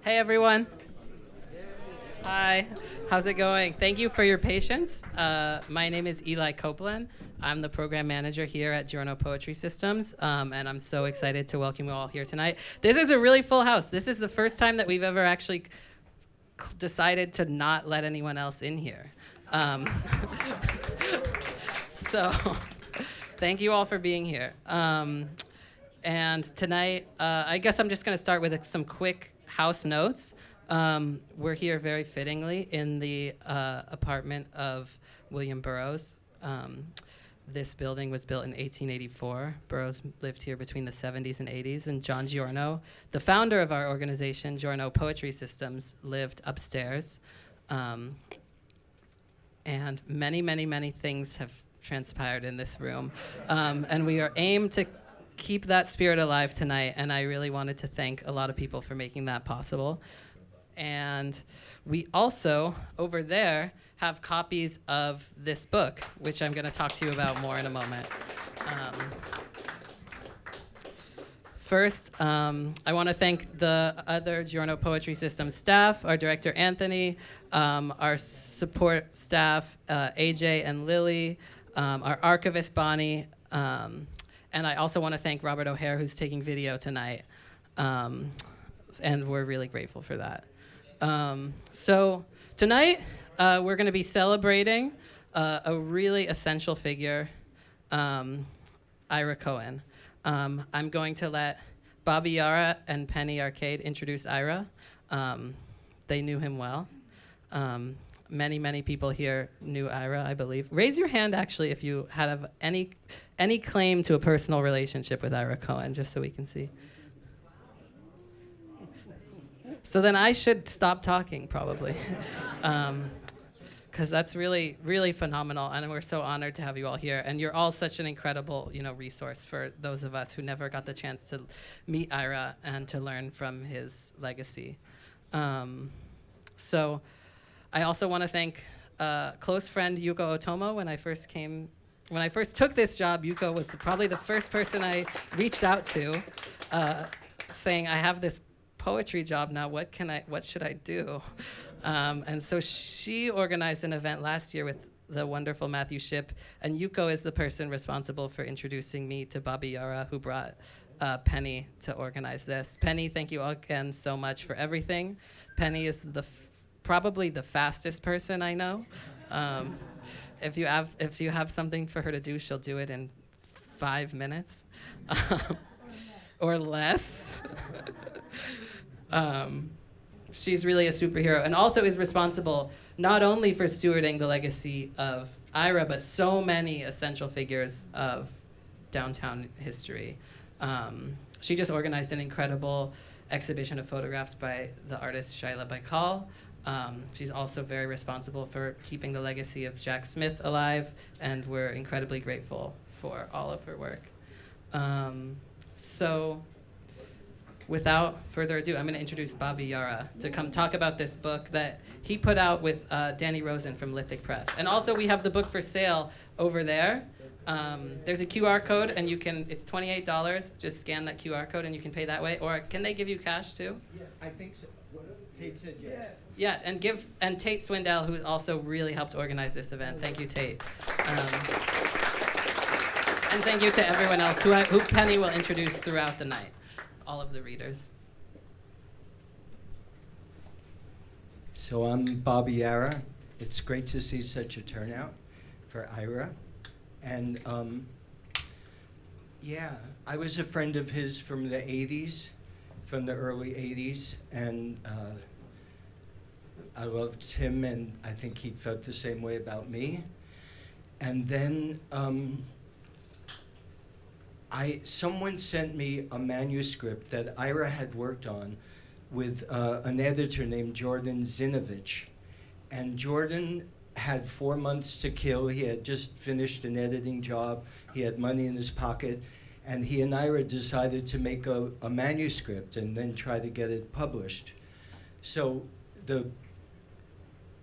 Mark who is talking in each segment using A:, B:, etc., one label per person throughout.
A: Hey, everyone. Hi. How's it going? Thank you for your patience. My name is Ira Cohen. I'm the program manager here at Giorno Poetry Systems, and I'm so excited to welcome you all here tonight. This is a really full house. This is the first time that we've ever actually decided to not let anyone else in here. So thank you all for being here. And tonight, I guess I'm just going to start with some quick house notes. We're here very fittingly in the apartment of William Burroughs. This building was built in 1884. Burroughs lived here between the 70s and 80s. And John Giorno, the founder of our organization, Giorno Poetry Systems, lived upstairs. And many, many, many things have transpired in this room. And we are aimed to keep that spirit alive tonight. And I really wanted to thank a lot of people for making that possible. And we also, over there, have copies of this book, which I'm going to talk to you about more in a moment. First, I want to thank the other Giorno Poetry Systems staff, our director, Anthony, our support staff, AJ and Lily, our archivist, Bonnie, and I also want to thank Robert O'Hare, who's taking video tonight, and we're really grateful for that. So tonight, we're going to be celebrating a really essential figure, Ira Cohen. I'm going to let Bobby Yara and Penny Arcade introduce Ira. They knew him well. Many, many people here knew Ira, I believe. Raise your hand, actually, if you have any claim to a personal relationship with Ira Cohen, just so we can see. So then I should stop talking, probably, because that's really, really phenomenal, and we're so honored to have you all here. And you're all such an incredible, resource for those of us who never got the chance to meet Ira and to learn from his legacy. So I also want to thank close friend Yuko Otomo. When I first took this job, Yuko was probably the first person I reached out to, saying, I have this poetry job now, what should I do? And so she organized an event last year with the wonderful Matthew Shipp, and Yuko is the person responsible for introducing me to Bobby Yara, who brought Penny to organize this. Penny, thank you again so much for everything. Penny is probably the fastest person I know. If you have something for her to do, she'll do it in 5 minutes, or less. She's really a superhero, and also is responsible not only for stewarding the legacy of Ira, but so many essential figures of downtown history. She just organized an incredible exhibition of photographs by the artist Shaila Baikal. She's also very responsible for keeping the legacy of Jack Smith alive, and we're incredibly grateful for all of her work. So without further ado, I'm going to introduce Bobby Yara to come talk about this book that he put out with Danny Rosen from Lithic Press. And also we have the book for sale over there. There's a QR code, and it's $28. Just scan that QR code and you can pay that way. Or can they give you cash too?
B: Yes, I think so. Tate said yes.
A: Yeah, and Tate Swindell, who also really helped organize this event. Thank you, Tate. And thank you to everyone else who Penny will introduce throughout the night. All of the readers.
B: So I'm Bobby Yara. It's great to see such a turnout for Ira. And I was a friend of his from the 80s, from the early 80s, and I loved him, and I think he felt the same way about me. And then someone sent me a manuscript that Ira had worked on with an editor named Jordan Zinovich. And Jordan had 4 months to kill. He had just finished an editing job. He had money in his pocket. And he and Ira decided to make a manuscript and then try to get it published. So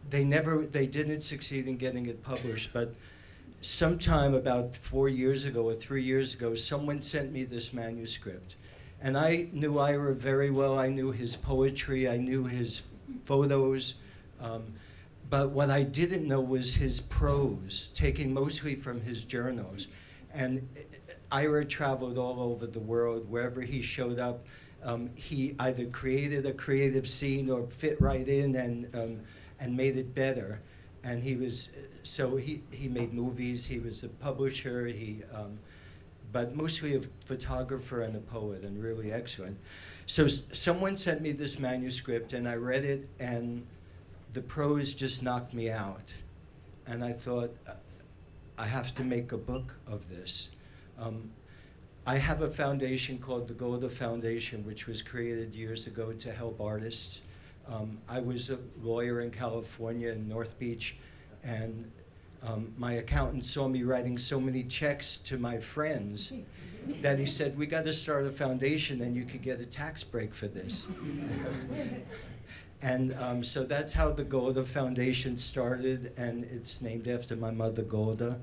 B: they didn't succeed in getting it published, but sometime about 4 years ago or 3 years ago, someone sent me this manuscript. And I knew Ira very well. I knew his poetry. I knew his photos. But what I didn't know was his prose, taken mostly from his journals. And Ira traveled all over the world. Wherever he showed up, he either created a creative scene or fit right in and made it better. And he made movies. He was a publisher. But mostly a photographer and a poet, and really excellent. So someone sent me this manuscript, and I read it, and the prose just knocked me out. And I thought, I have to make a book of this. I have a foundation called the Golda Foundation, which was created years ago to help artists. I was a lawyer in California, in North Beach, and my accountant saw me writing so many checks to my friends that he said, we got to start a foundation and you could get a tax break for this. And so that's how the Golda Foundation started, and it's named after my mother, Golda.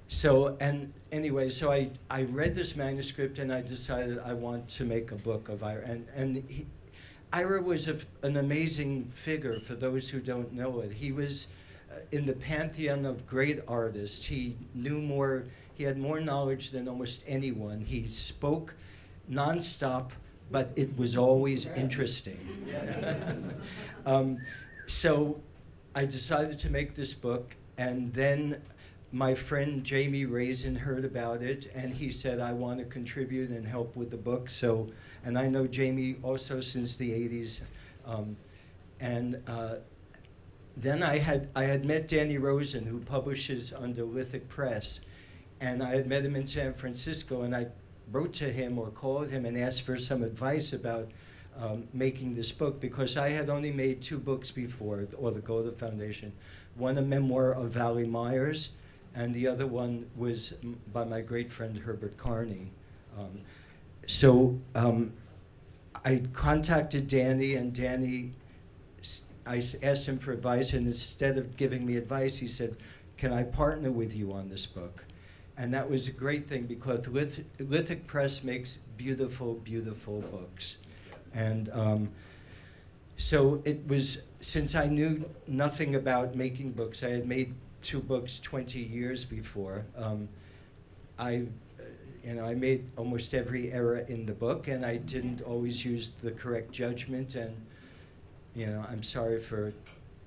B: So I read this manuscript and I decided I want to make a book of Ira. Ira was an amazing figure for those who don't know it. He was in the pantheon of great artists. He had more knowledge than almost anyone. He spoke nonstop, but it was always interesting. So I decided to make this book, and then my friend Jamie Raisin heard about it, and he said, I want to contribute and help with the book. So, and I know Jamie also since the 80s. Then I had met Danny Rosen, who publishes under Lithic Press, and I had met him in San Francisco, and I wrote to him or called him and asked for some advice about making this book, because I had only made 2 books before, or the Golda Foundation. One, a memoir of Valley Myers, and the other one was by my great friend Herbert Carney. I contacted Danny, and Danny, I asked him for advice, and instead of giving me advice, he said, can I partner with you on this book? And that was a great thing, because Lithic Press makes beautiful, beautiful books. And so it was, since I knew nothing about making books, I had made 2 books 20 years before. I made almost every error in the book, and I didn't always use the correct judgment. And I'm sorry for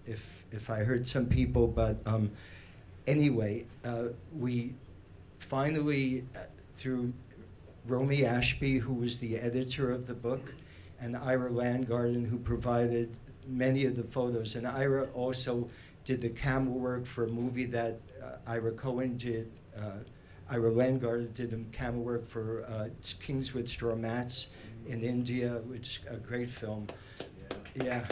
B: if I hurt some people, but anyway, we finally, through Romy Ashby, who was the editor of the book, and Ira Landgarden, who provided many of the photos. And Ira also did the camera work for a movie that Ira Cohen did. Ira Landgarden did the camera work for Kings with Straw Mats in India, which is a great film. Yeah.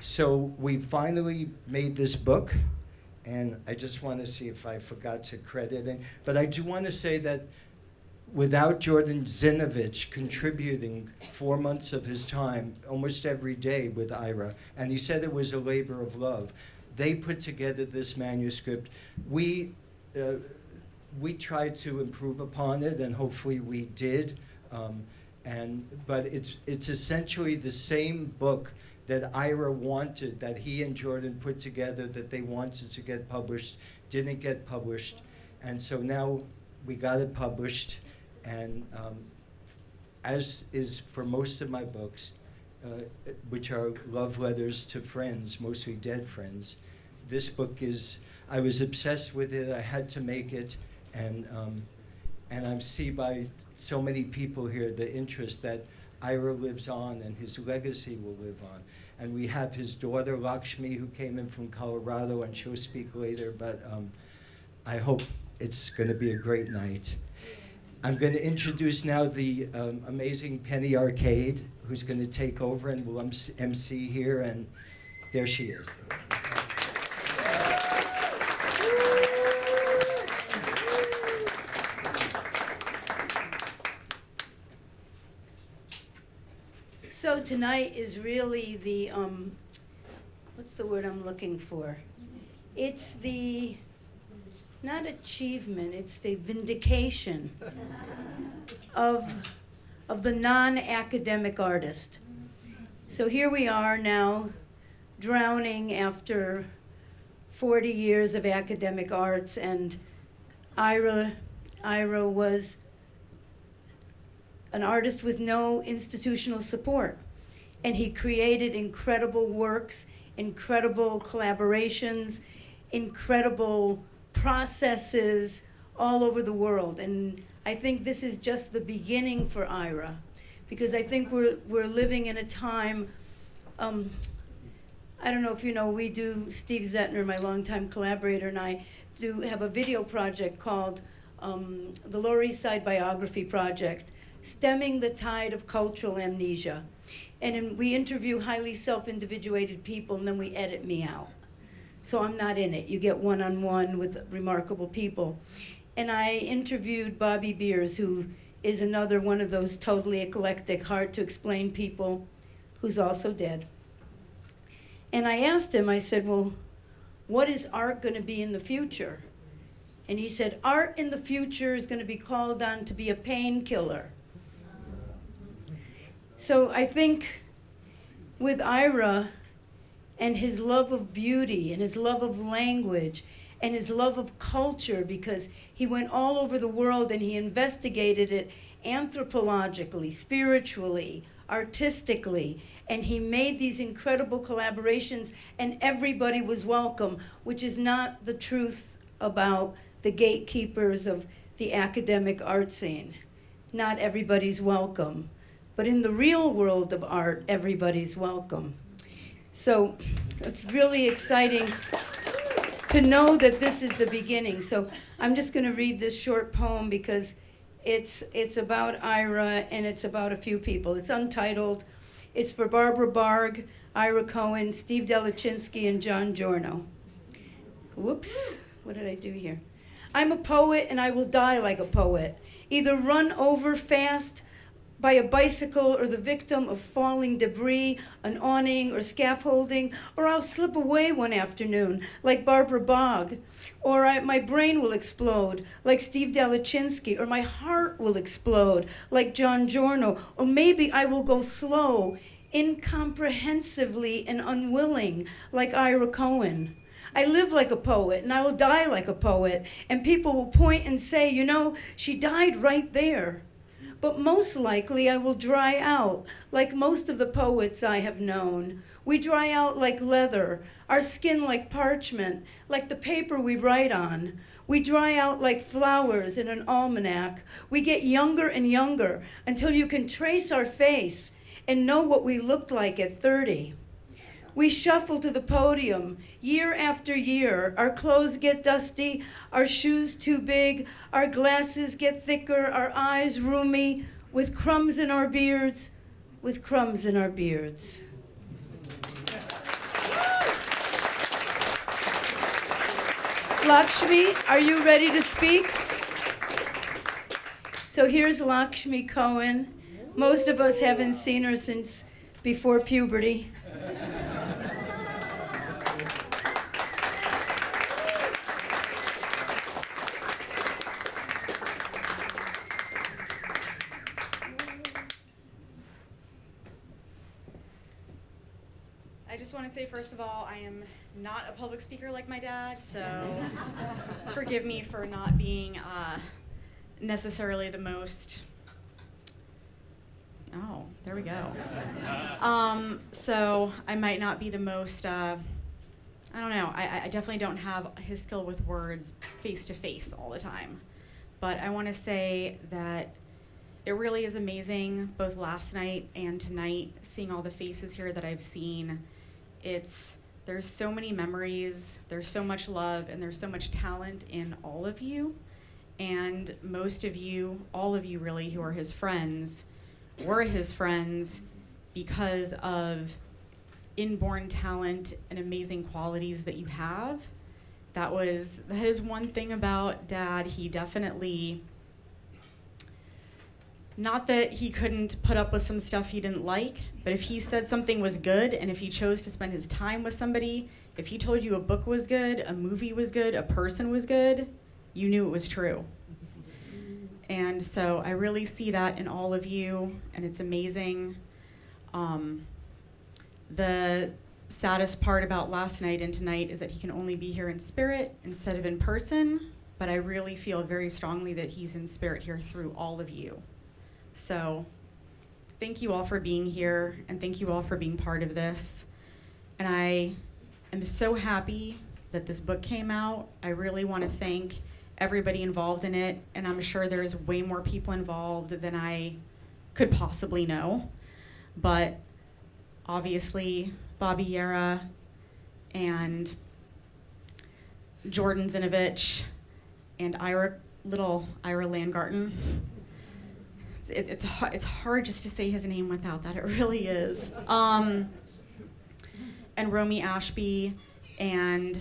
B: So we finally made this book, and I just want to see if I forgot to credit it. But I do want to say that without Jordan Zinovich contributing 4 months of his time, almost every day with Ira, and he said it was a labor of love, they put together this manuscript. We tried to improve upon it, and hopefully we did. But it's essentially the same book that Ira wanted, that he and Jordan put together, that they wanted to get published, didn't get published. And so now we got it published. And as is for most of my books, which are love letters to friends, mostly dead friends, this book is, I was obsessed with it, I had to make it, and I see by so many people here the interest that Ira lives on and his legacy will live on. And we have his daughter, Lakshmi, who came in from Colorado, and she'll speak later, but I hope it's going to be a great night. I'm going to introduce now the amazing Penny Arcade, who's going to take over and will MC here, and there she is.
C: So tonight is really the, what's the word I'm looking for? It's the not achievement, it's the vindication of the non-academic artist. So here we are now, drowning after 40 years of academic arts, and Ira was an artist with no institutional support. And he created incredible works, incredible collaborations, incredible processes all over the world. And I think this is just the beginning for Ira, because I think we're living in a time, I don't know if you know, we do, Steve Zettner, my longtime collaborator, and I do have a video project called the Lower East Side Biography Project, Stemming the Tide of Cultural Amnesia. And we interview highly self-individuated people, and then we edit me out. So I'm not in it. You get one-on-one with remarkable people. And I interviewed Bobby Beers, who is another one of those totally eclectic, hard-to-explain people who's also dead. And I asked him, I said, well, what is art going to be in the future? And he said, art in the future is going to be called on to be a painkiller. So I think with Ira and his love of beauty and his love of language and his love of culture, because he went all over the world and he investigated it anthropologically, spiritually, artistically, and he made these incredible collaborations, and everybody was welcome, which is not the truth about the gatekeepers of the academic art scene. Not everybody's welcome. But in the real world of art, everybody's welcome. So it's really exciting to know that this is the beginning. So I'm just going to read this short poem because it's about Ira and it's about a few people. It's untitled. It's for Barbara Barg, Ira Cohen, Steve Delachinsky, and John Giorno. Whoops, what did I do here? I'm a poet and I will die like a poet. Either run over fast by a bicycle or the victim of falling debris, an awning or scaffolding, or I'll slip away one afternoon like Barbara Bog, or my brain will explode like Steve Delachinsky, or my heart will explode like John Giorno, or maybe I will go slow, incomprehensively and unwilling like Ira Cohen. I live like a poet and I will die like a poet, and people will point and say, you know, she died right there. But most likely I will dry out, like most of the poets I have known. We dry out like leather, our skin like parchment, like the paper we write on. We dry out like flowers in an almanac. We get younger and younger until you can trace our face and know what we looked like at 30. We shuffle to the podium year after year. Our clothes get dusty, our shoes too big, our glasses get thicker, our eyes roomy, with crumbs in our beards, with crumbs in our beards. Lakshmi, are you ready to speak? So here's Lakshmi Cohen. Most of us haven't seen her since before puberty.
D: I just want to say, first of all, I am not a public speaker like my dad, so forgive me for not being necessarily the most. Oh, there we go. So I might not be the most. I don't know. I definitely don't have his skill with words face to face all the time, but I want to say that it really is amazing, both last night and tonight, seeing all the faces here that I've seen. There's so many memories, there's so much love, and there's so much talent in all of you. And most of you, all of you really, who are his friends, were his friends because of inborn talent and amazing qualities that you have. That is one thing about Dad. He definitely, not that he couldn't put up with some stuff he didn't like, but if he said something was good, and if he chose to spend his time with somebody, if he told you a book was good, a movie was good, a person was good, you knew it was true. And so I really see that in all of you, and it's amazing. The saddest part about last night and tonight is that he can only be here in spirit instead of in person, but I really feel very strongly that he's in spirit here through all of you. So thank you all for being here, and thank you all for being part of this. And I am so happy that this book came out. I really want to thank everybody involved in it, and I'm sure there's way more people involved than I could possibly know. But obviously, Bobby Yara and Jordan Zinovich and Ira Landgarten. It's hard just to say his name without that. It really is. And Romy Ashby and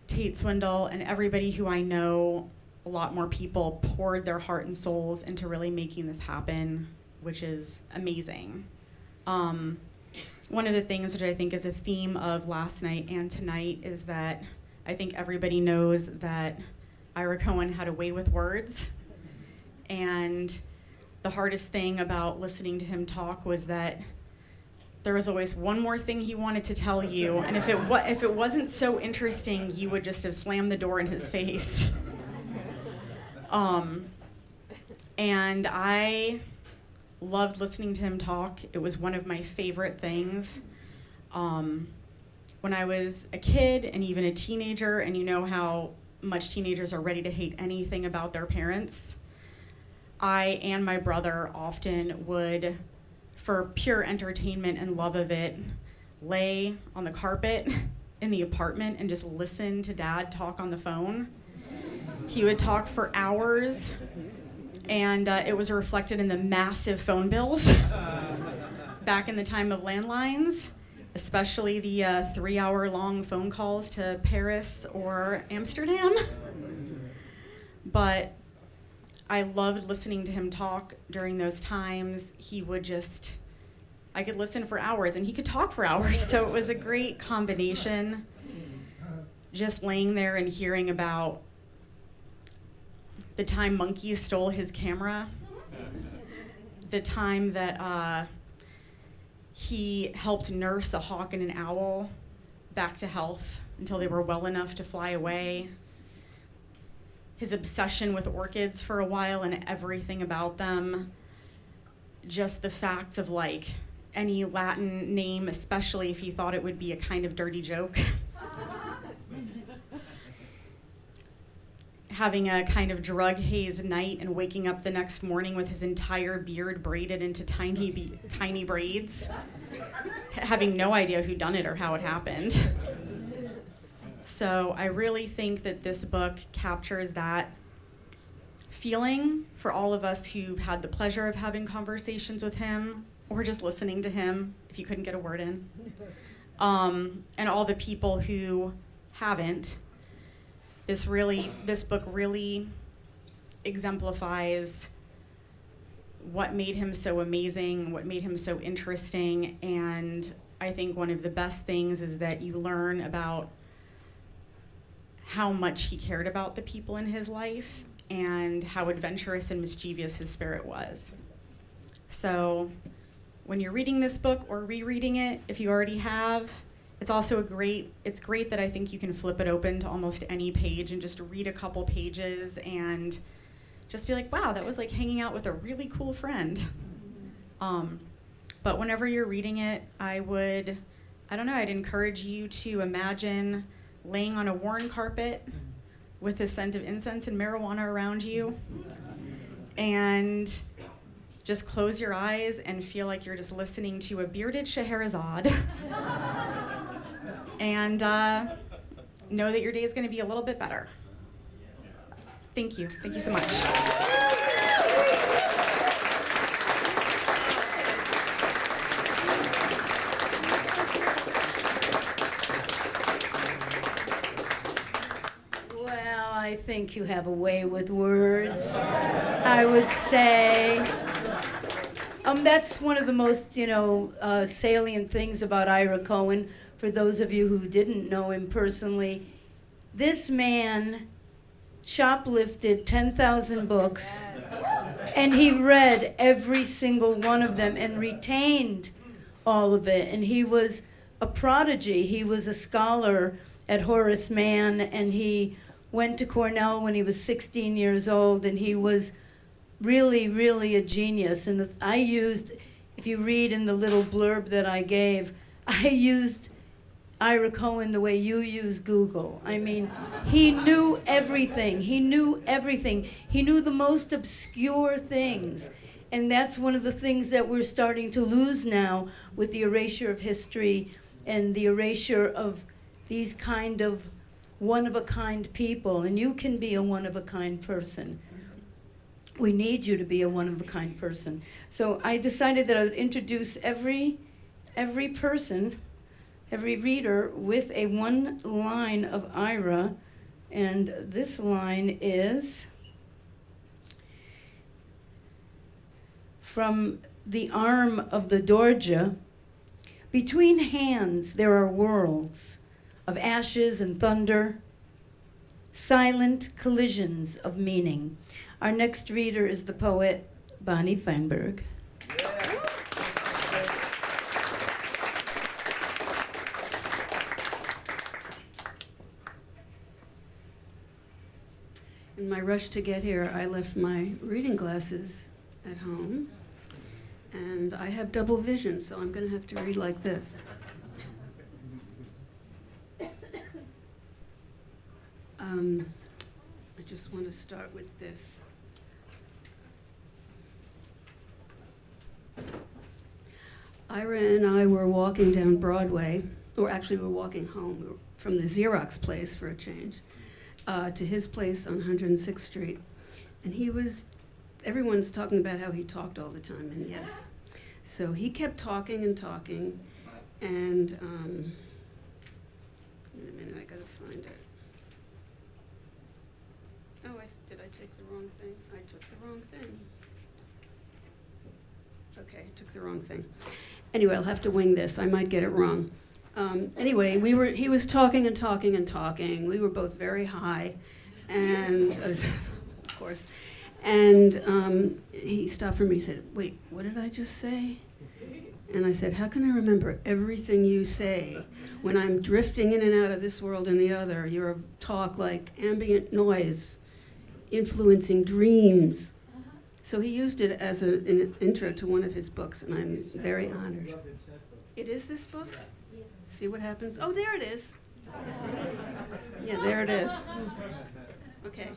D: Tate Swindle and everybody who I know, a lot more people poured their heart and souls into really making this happen, which is amazing. One of the things which I think is a theme of last night and tonight is that I think everybody knows that Ira Cohen had a way with words. And the hardest thing about listening to him talk was that there was always one more thing he wanted to tell you, and if it wasn't so interesting, you would just have slammed the door in his face. And I loved listening to him talk. It was one of my favorite things. When I was a kid and even a teenager, and you know how much teenagers are ready to hate anything about their parents, I and my brother often would, for pure entertainment and love of it, lay on the carpet in the apartment and just listen to Dad talk on the phone. He would talk for hours, and it was reflected in the massive phone bills back in the time of landlines, especially the 3-hour-long phone calls to Paris or Amsterdam. But I loved listening to him talk during those times. I could listen for hours, and he could talk for hours, so it was a great combination. Just laying there and hearing about the time monkeys stole his camera, the time that he helped nurse a hawk and an owl back to health until they were well enough to fly away, his obsession with orchids for a while and everything about them, just the facts of like any Latin name, especially if he thought it would be a kind of dirty joke. Having a kind of drug haze night and waking up the next morning with his entire beard braided into tiny braids, having no idea who done it or how it happened. So I really think that this book captures that feeling for all of us who've had the pleasure of having conversations with him or just listening to him if you couldn't get a word in, and all the people who haven't. This book really exemplifies what made him so amazing, what made him so interesting, and I think one of the best things is that you learn about how much he cared about the people in his life and how adventurous and mischievous his spirit was. So when you're reading this book or rereading it, if you already have, it's great that I think you can flip it open to almost any page and just read a couple pages and just be like, wow, that was like hanging out with a really cool friend. But whenever you're reading it, I'd encourage you to imagine laying on a worn carpet with the scent of incense and marijuana around you, and just close your eyes and feel like you're just listening to a bearded Scheherazade. And know that your day is going to be a little bit better. Thank you. Thank you so much.
C: Well, I think you have a way with words, I would say. That's one of the most, salient things about Ira Cohen. For those of you who didn't know him personally, This man shoplifted 10,000 books, and he read every single one of them and retained all of it. And he was a prodigy. He was a scholar at Horace Mann, and he went to Cornell when he was 16 years old, and he was really, really a genius. And I used, if you read in the little blurb that I gave, I used Ira Cohen the way you use Google. I mean, he knew everything. He knew everything. He knew the most obscure things. And that's one of the things that we're starting to lose now with the erasure of history and the erasure of these kind of one-of-a-kind people. And you can be a one-of-a-kind person. We need you to be a one-of-a-kind person. So I decided that I would introduce every person, every reader, with a one line of Ira. And this line is from the arm of the Dorja. Between hands there are worlds of ashes and thunder, silent collisions of meaning. Our next reader is the poet Bonnie Feinberg.
E: In my rush to get here, I left my reading glasses at home, and I have double vision, so I'm going to have to read like this. I just want to start with this. Ira and I were walking down Broadway, or actually we're walking home. We were from the Xerox place for a change, to his place on 106th Street. And everyone's talking about how he talked all the time, and yes. So he kept talking and talking, and, wait a minute, I gotta find it. Oh, did I take the wrong thing? I took the wrong thing. Okay, I took the wrong thing. Anyway, I'll have to wing this. I might get it wrong. Anyway, he was talking and talking and talking. We were both very high, and of course. And he stopped for me. He said, "Wait, what did I just say?" And I said, "How can I remember everything you say when I'm drifting in and out of this world and the other? Your talk like ambient noise, influencing dreams." So he used it as an intro to one of his books, and I'm very honored. It is this book? See what happens? Oh, there it is. Yeah, there it is. Okay.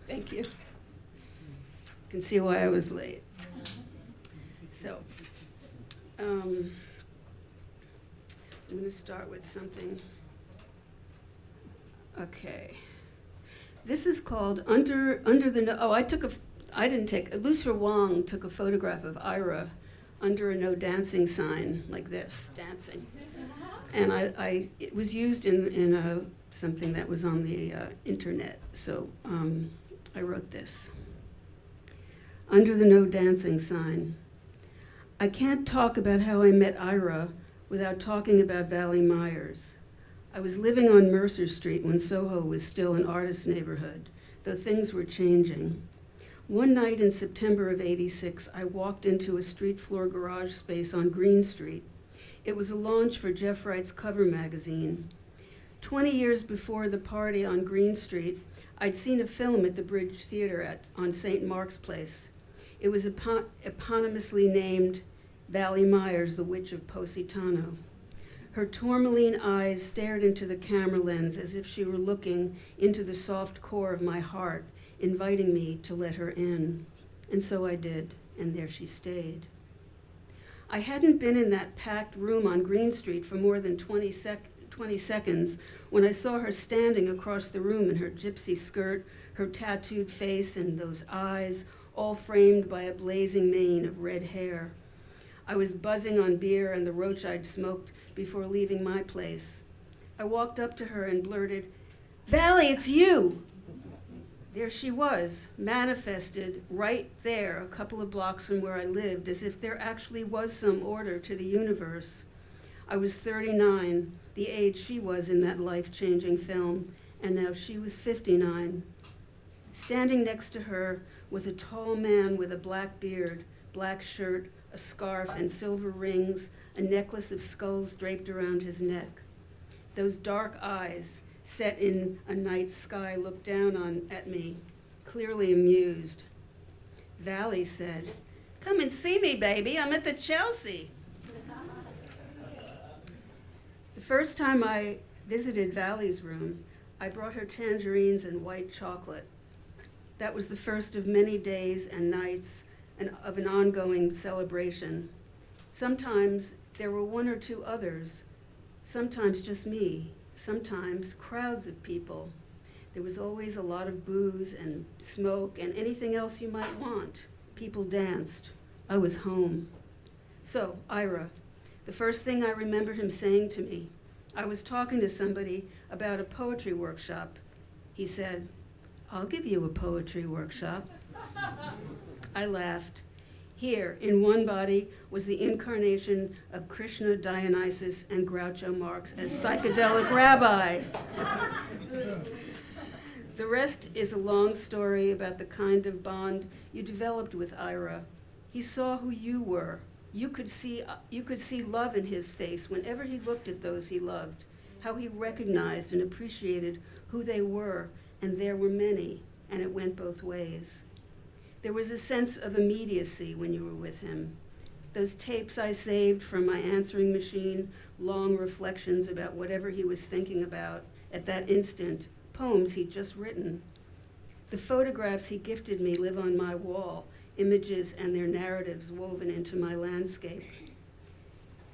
E: Thank you. You can see why I was late. So, I'm going to start with something. Okay. This is called Under the No. Oh, Lucifer Wong took a photograph of Ira under a no dancing sign like this, dancing. And it was used in something that was on the internet. So I wrote this. Under the no dancing sign. I can't talk about how I met Ira without talking about Valley Myers. I was living on Mercer Street when Soho was still an artist neighborhood, though things were changing. One night in September of '86, I walked into a street floor garage space on Green Street. It was a launch for Jeff Wright's cover magazine. 20 years before the party on Green Street, I'd seen a film at the Bridge Theater on St. Mark's Place. It was eponymously named Valley Myers, the Witch of Positano. Her tourmaline eyes stared into the camera lens as if she were looking into the soft core of my heart, inviting me to let her in. And so I did, and there she stayed. I hadn't been in that packed room on Green Street for more than 20 seconds when I saw her standing across the room in her gypsy skirt, her tattooed face, and those eyes, all framed by a blazing mane of red hair. I was buzzing on beer and the roach I'd smoked before leaving my place. I walked up to her and blurted, "Valley, it's you!" There she was, manifested right there, a couple of blocks from where I lived, as if there actually was some order to the universe. I was 39, the age she was in that life-changing film, and now she was 59. Standing next to her was a tall man with a black beard, black shirt, a scarf and silver rings, a necklace of skulls draped around his neck. Those dark eyes, set in a night sky, looked down at me, clearly amused. Valley said, "Come and see me, baby. I'm at the Chelsea." The first time I visited Valley's room, I brought her tangerines and white chocolate. That was the first of many days and nights of an ongoing celebration. Sometimes there were one or two others, sometimes just me, sometimes crowds of people. There was always a lot of booze and smoke and anything else you might want. People danced. I was home. So, Ira, the first thing I remember him saying to me, I was talking to somebody about a poetry workshop. He said, "I'll give you a poetry workshop." I laughed. Here, in one body, was the incarnation of Krishna, Dionysus, and Groucho Marx as psychedelic rabbi. The rest is a long story about the kind of bond you developed with Ira. He saw who you were. You could see love in his face whenever he looked at those he loved, how he recognized and appreciated who they were, and there were many, and it went both ways. There was a sense of immediacy when you were with him. Those tapes I saved from my answering machine, long reflections about whatever he was thinking about at that instant, poems he'd just written. The photographs he gifted me live on my wall, images and their narratives woven into my landscape.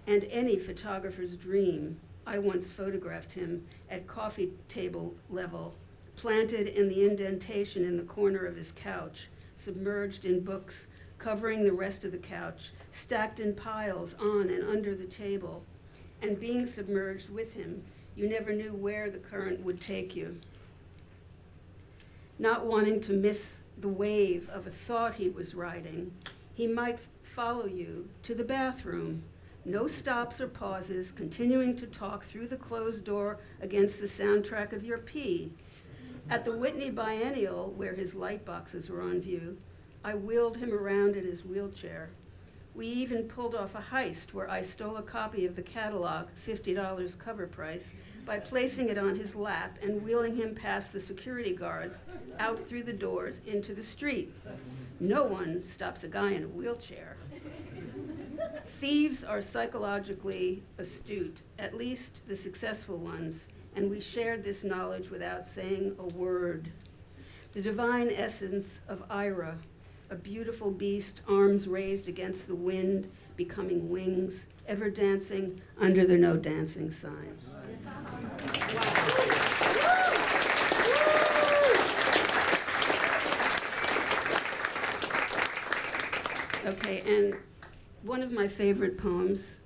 E: And any photographer's dream, I once photographed him at coffee table level, planted in the indentation in the corner of his couch, submerged in books, covering the rest of the couch, stacked in piles on and under the table. And being submerged with him, you never knew where the current would take you. Not wanting to miss the wave of a thought he was writing, he might follow you to the bathroom. No stops or pauses, continuing to talk through the closed door against the soundtrack of your pee. At the Whitney Biennial, where his light boxes were on view, I wheeled him around in his wheelchair. We even pulled off a heist where I stole a copy of the catalog, $50 cover price, by placing it on his lap and wheeling him past the security guards, out through the doors, into the street. No one stops a guy in a wheelchair. Thieves are psychologically astute, at least the successful ones, and we shared this knowledge without saying a word. The divine essence of Ira, a beautiful beast, arms raised against the wind, becoming wings, ever dancing under the no dancing sign. Okay, and one of my favorite poems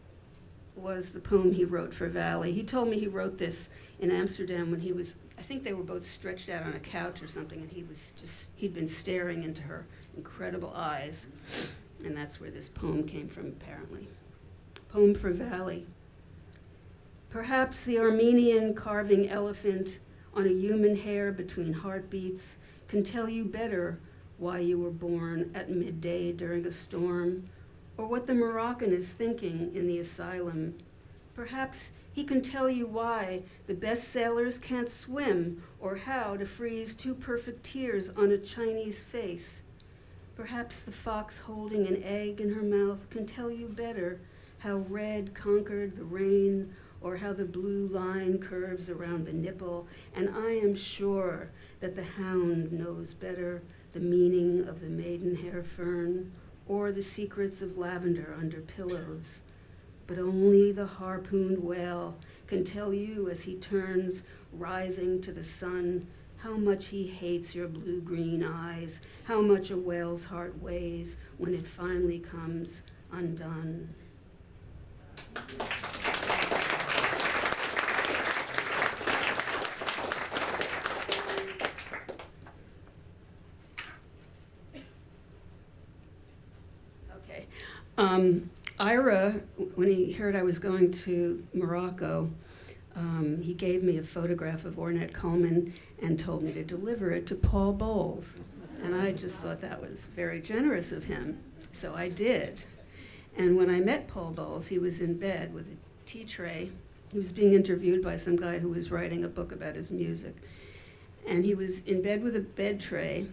E: was the poem he wrote for Valley. He told me he wrote this in Amsterdam when he was, I think they were both stretched out on a couch or something, and he'd been staring into her incredible eyes. And that's where this poem came from, apparently. Poem for Valley. Perhaps the Armenian carving elephant on a human hair between heartbeats can tell you better why you were born at midday during a storm, or what the Moroccan is thinking in the asylum. Perhaps he can tell you why the best sailors can't swim, or how to freeze two perfect tears on a Chinese face. Perhaps the fox holding an egg in her mouth can tell you better how red conquered the rain, or how the blue line curves around the nipple. And I am sure that the hound knows better the meaning of the maidenhair fern, or the secrets of lavender under pillows. But only the harpooned whale can tell you as he turns, rising to the sun, how much he hates your blue-green eyes, how much a whale's heart weighs when it finally comes undone. Ira, when he heard I was going to Morocco, he gave me a photograph of Ornette Coleman and told me to deliver it to Paul Bowles. And I just thought that was very generous of him. So I did. And when I met Paul Bowles, he was in bed with a tea tray. He was being interviewed by some guy who was writing a book about his music. And he was in bed with a bed tray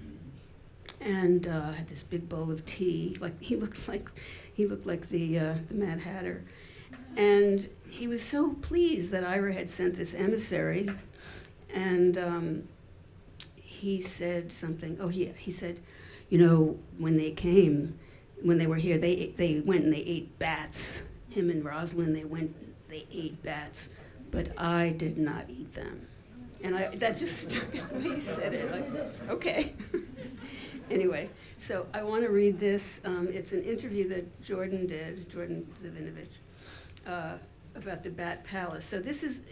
E: and had this big bowl of tea. He looked like the Mad Hatter. And he was so pleased that Ira had sent this emissary. And he said something. Oh, he said, you know, when they were here, they went and they ate bats. Him and Rosalind, they ate bats, but I did not eat them. And that just stuck out when he said it, like, okay. Anyway, so I want to read this. It's an interview that Jordan Zivinovich, about the Bat Palace. So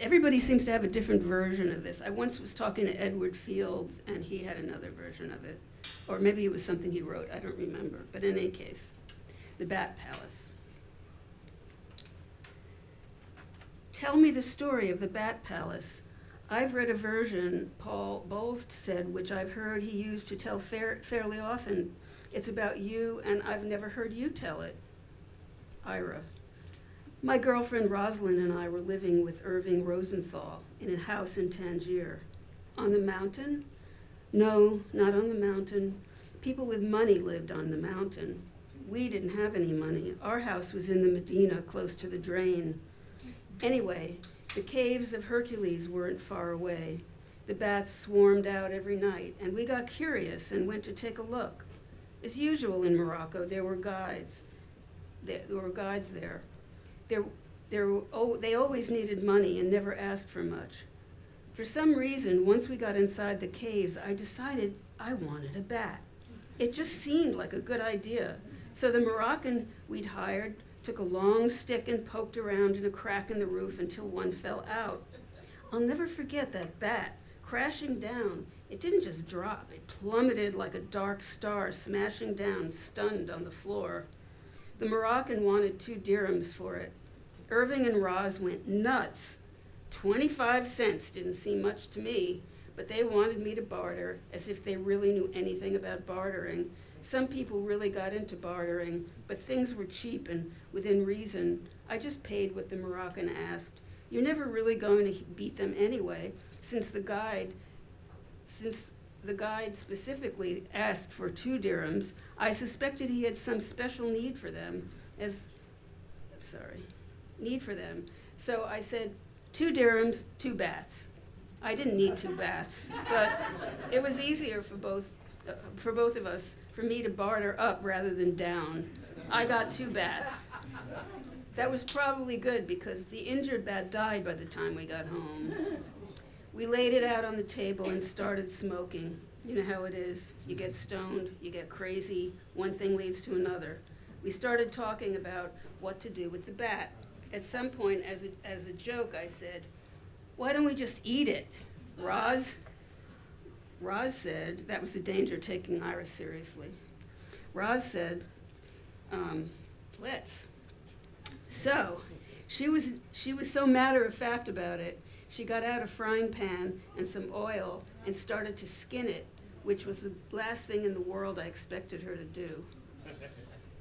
E: everybody seems to have a different version of this. I once was talking to Edward Fields, and he had another version of it. Or maybe it was something he wrote, I don't remember. But in any case, the Bat Palace. Tell me the story of the Bat Palace. I've read a version, Paul Bowles said, which I've heard he used to tell fairly often. It's about you, and I've never heard you tell it. Ira. My girlfriend Rosalind and I were living with Irving Rosenthal in a house in Tangier. On the mountain? No, not on the mountain. People with money lived on the mountain. We didn't have any money. Our house was in the Medina, close to the drain. Anyway, the caves of Hercules weren't far away. The bats swarmed out every night, and we got curious and went to take a look. As usual in Morocco, there were guides. There were guides there. They always needed money and never asked for much. For some reason, once we got inside the caves, I decided I wanted a bat. It just seemed like a good idea. So the Moroccan we'd hired took a long stick and poked around in a crack in the roof until one fell out. I'll never forget that bat crashing down. It didn't just drop. It plummeted like a dark star, smashing down, stunned on the floor. The Moroccan wanted 2 dirhams for it. Irving and Roz went nuts. 25 cents didn't seem much to me, but they wanted me to barter as if they really knew anything about bartering. Some people really got into bartering, but things were cheap and within reason. I just paid what the Moroccan asked. You're never really going to beat them anyway, since the guide specifically asked for 2 dirhams. I suspected he had some special need for them, So I said, 2 dirhams, 2 bats. I didn't need 2 bats, but it was easier for both of us, for me to barter up rather than down. I got 2 bats. That was probably good because the injured bat died by the time we got home. We laid it out on the table and started smoking. You know how it is. You get stoned, you get crazy, one thing leads to another. We started talking about what to do with the bat. At some point, as a joke, I said, why don't we just eat it? Roz said, that was the danger of taking Ira seriously. Roz said, let's. So, she was so matter-of-fact about it, she got out a frying pan and some oil and started to skin it, which was the last thing in the world I expected her to do.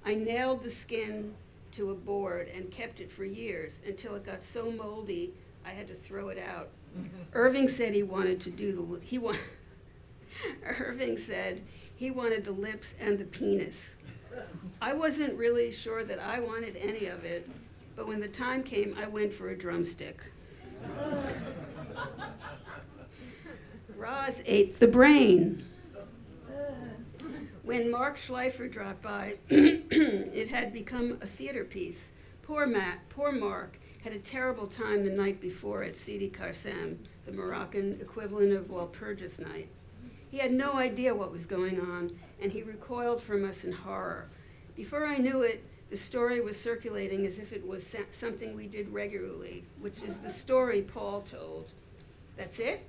E: I nailed the skin to a board and kept it for years until it got so moldy I had to throw it out. Irving said Irving said he wanted the lips and the penis. I wasn't really sure that I wanted any of it, but when the time came, I went for a drumstick. Roz ate the brain. When Mark Schleifer dropped by, it had become a theater piece. Poor Mark had a terrible time the night before at Sidi Karsem, the Moroccan equivalent of Walpurgis Night. He had no idea what was going on, and he recoiled from us in horror. Before I knew it, the story was circulating as if it was something we did regularly, which is the story Paul told. That's it?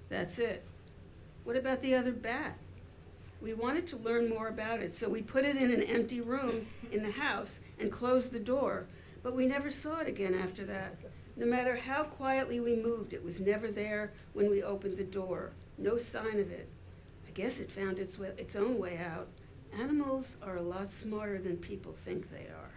E: That's it. What about the other bat? We wanted to learn more about it, so we put it in an empty room in the house and closed the door, but we never saw it again after that. No matter how quietly we moved, it was never there when we opened the door. No sign of it. I guess it found its own way out. Animals are a lot smarter than people think they are.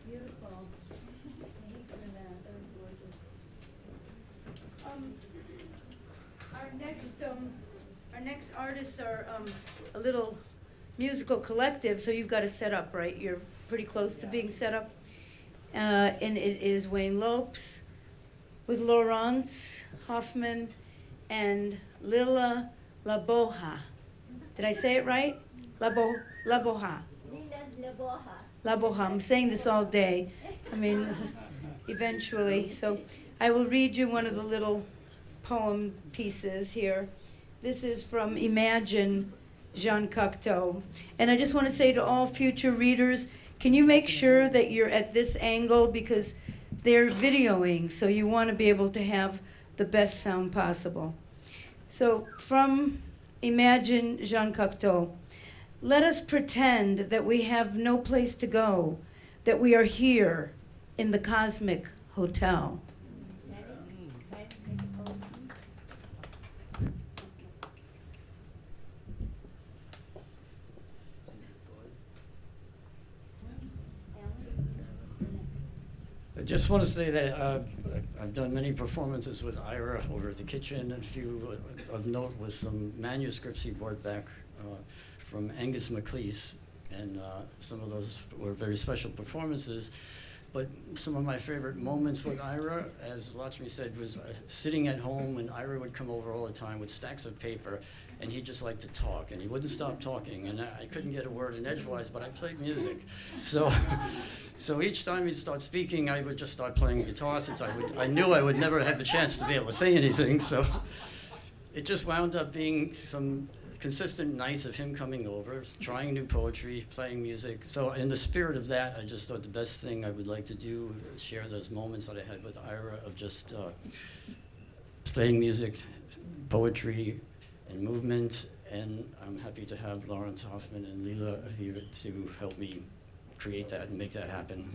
C: Beautiful. Thanks for that. That was gorgeous. Our next artists are a little musical collective, so you've got to set up, right? You're pretty close to being set up. And it is Wayne Lopes with Laurence Hoffman and Lila Laboja. Did I say it right? Laboja.
F: Laboja.
C: Laboja. I'm saying this all day. I mean, eventually. So I will read you one of the little poem pieces here. This is from Imagine, Jean Cocteau. And I just want to say to all future readers, can you make sure that you're at this angle, because they're videoing, so you want to be able to have the best sound possible. So from Imagine, Jean Cocteau. Let us pretend that we have no place to go, that we are here in the cosmic hotel.
G: I just want to say that I've done many performances with Ira over at the kitchen, and a few of note with some manuscripts he brought back from Angus MacLeese, and some of those were very special performances. But some of my favorite moments with Ira, as Lakshmi said, was sitting at home, and Ira would come over all the time with stacks of paper, and he just liked to talk, and he wouldn't stop talking, and I couldn't get a word in edgewise, but I played music. So each time he'd start speaking, I would just start playing guitar, since I knew I would never have the chance to be able to say anything, so it just wound up being some consistent nights of him coming over, trying new poetry, playing music. So in the spirit of that, I just thought the best thing I would like to do is share those moments that I had with Ira of just playing music, poetry, and movement. And I'm happy to have Laurence Hoffman and Lila here to help me create that and make that happen.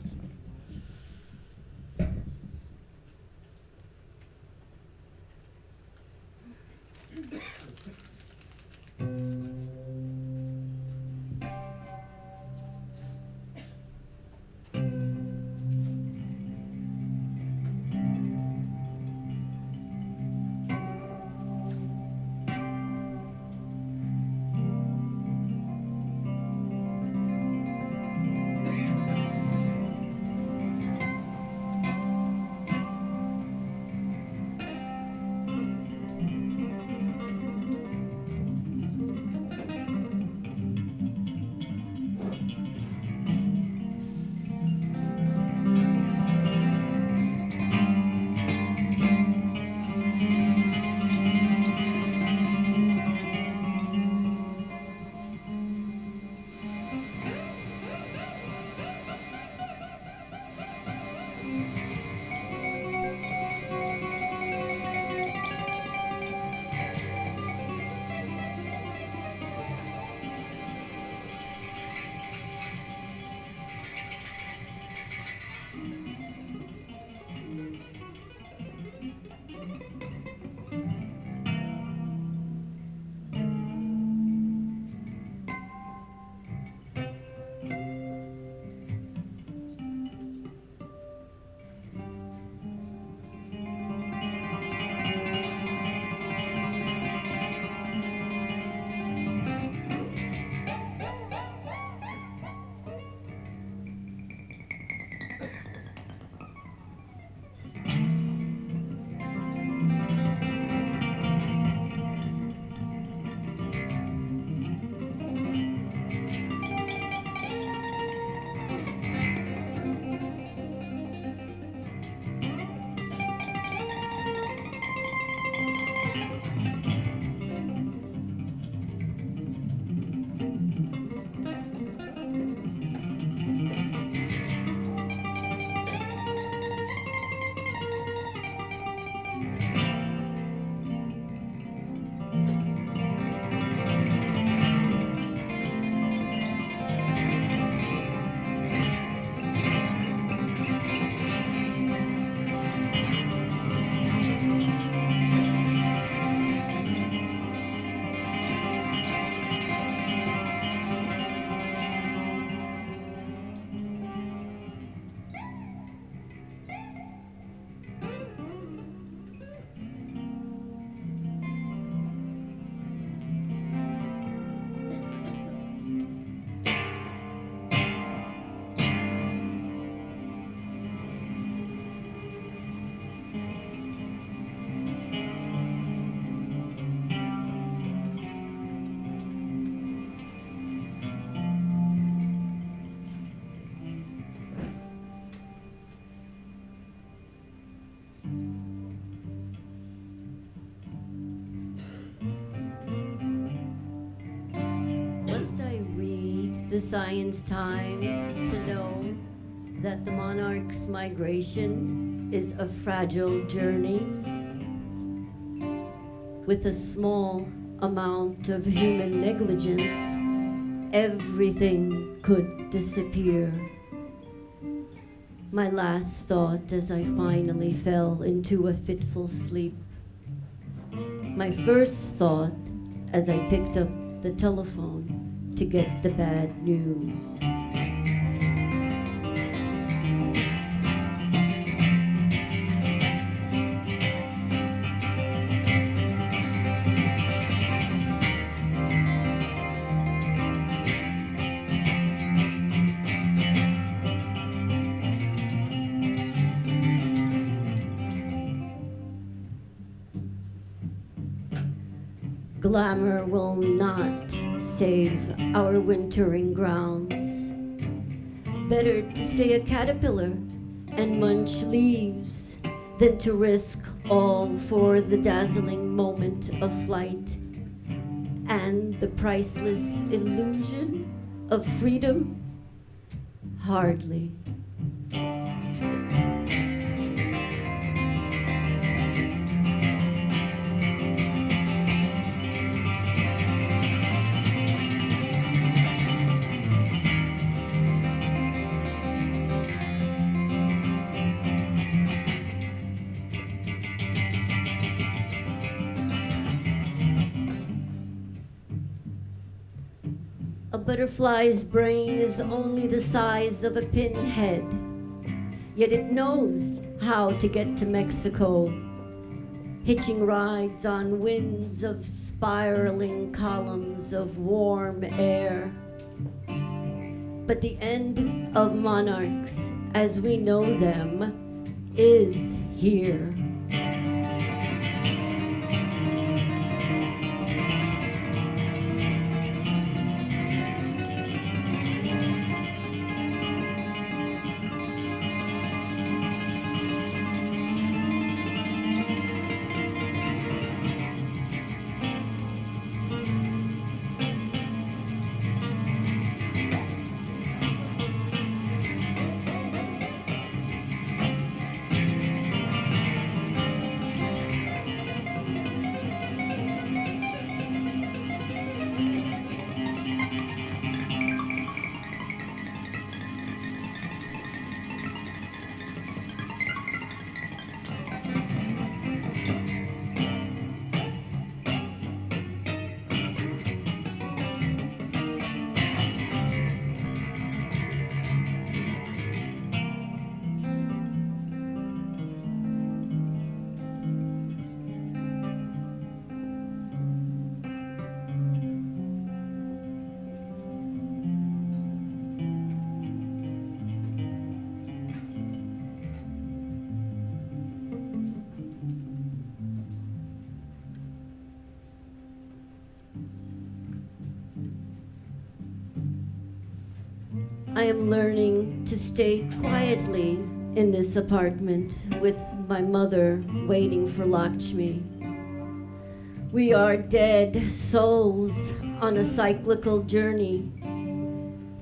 F: the Science Times to know that the monarch's migration is a fragile journey with a small amount of human negligence. Everything could disappear. My last thought as I finally fell into a fitful sleep. My first thought as I picked up the telephone to get the bad news. Glamour will not save our wintering grounds. Better to stay a caterpillar and munch leaves than to risk all for the dazzling moment of flight and the priceless illusion of freedom. Hardly. A butterfly's brain is only the size of a pinhead, yet it knows how to get to Mexico, hitching rides on winds of spiraling columns of warm air. But the end of monarchs, as we know them, is here. I am learning to stay quietly in this apartment with my mother waiting for Lakshmi. We are dead souls on a cyclical journey.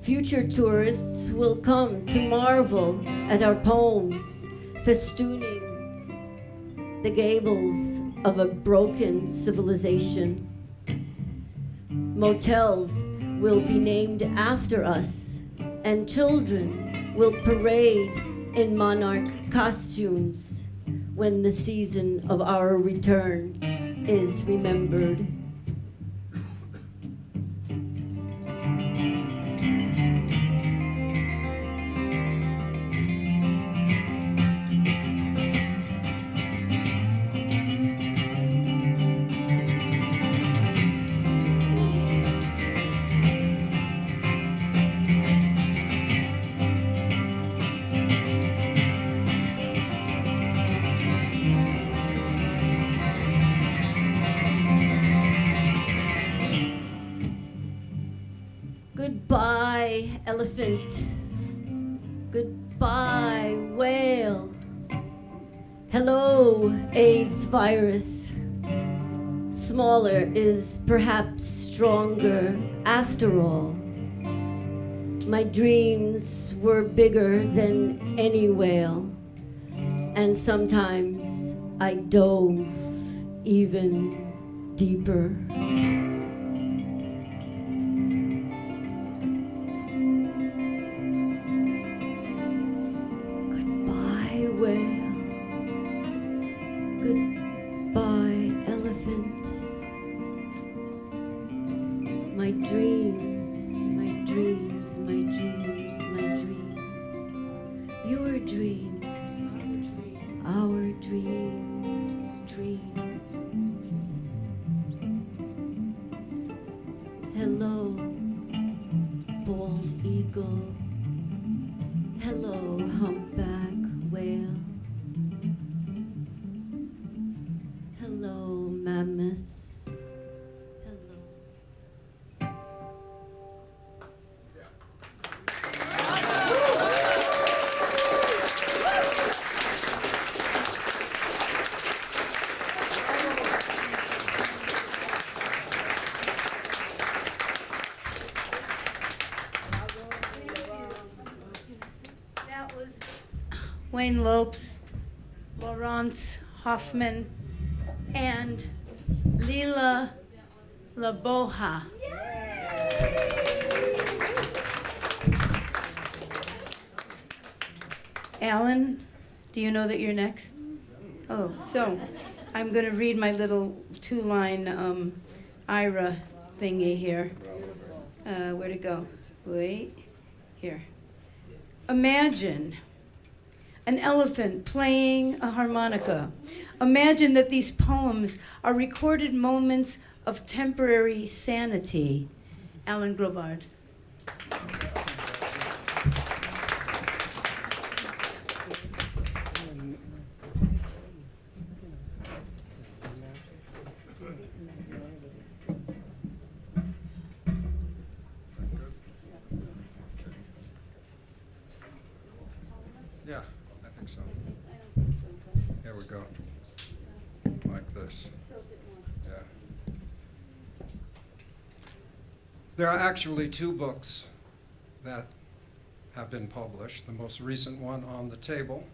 F: Future tourists will come to marvel at our poems, festooning the gables of a broken civilization. Motels will be named after us, and children will parade in monarch costumes when the season of our return is remembered. Goodbye, elephant. Goodbye, whale. Hello, AIDS virus. Smaller is perhaps stronger after all. My dreams were bigger than any whale, and sometimes I dove even deeper. Goodbye, whale. Goodbye, elephant. My dreams, my dreams, my dreams, my dreams. Your dreams, our dreams, dreams. Hello, bald eagle. Hello, humpback whale. Hello, mammoth. Hello.
C: That was Wayne Lopes, Laurence Hoffman, and Lila Laboja. Alan, do you know that you're next? Oh, so I'm going to read my little two-line Ira thingy here. Where'd it go? Wait, here. Imagine an elephant playing a harmonica. Imagine that these poems are recorded moments of temporary sanity. Alan Grobard.
H: Yeah, I think so. Here we go. Like this. Yeah. There are actually two books that have been published, the most recent one on the table.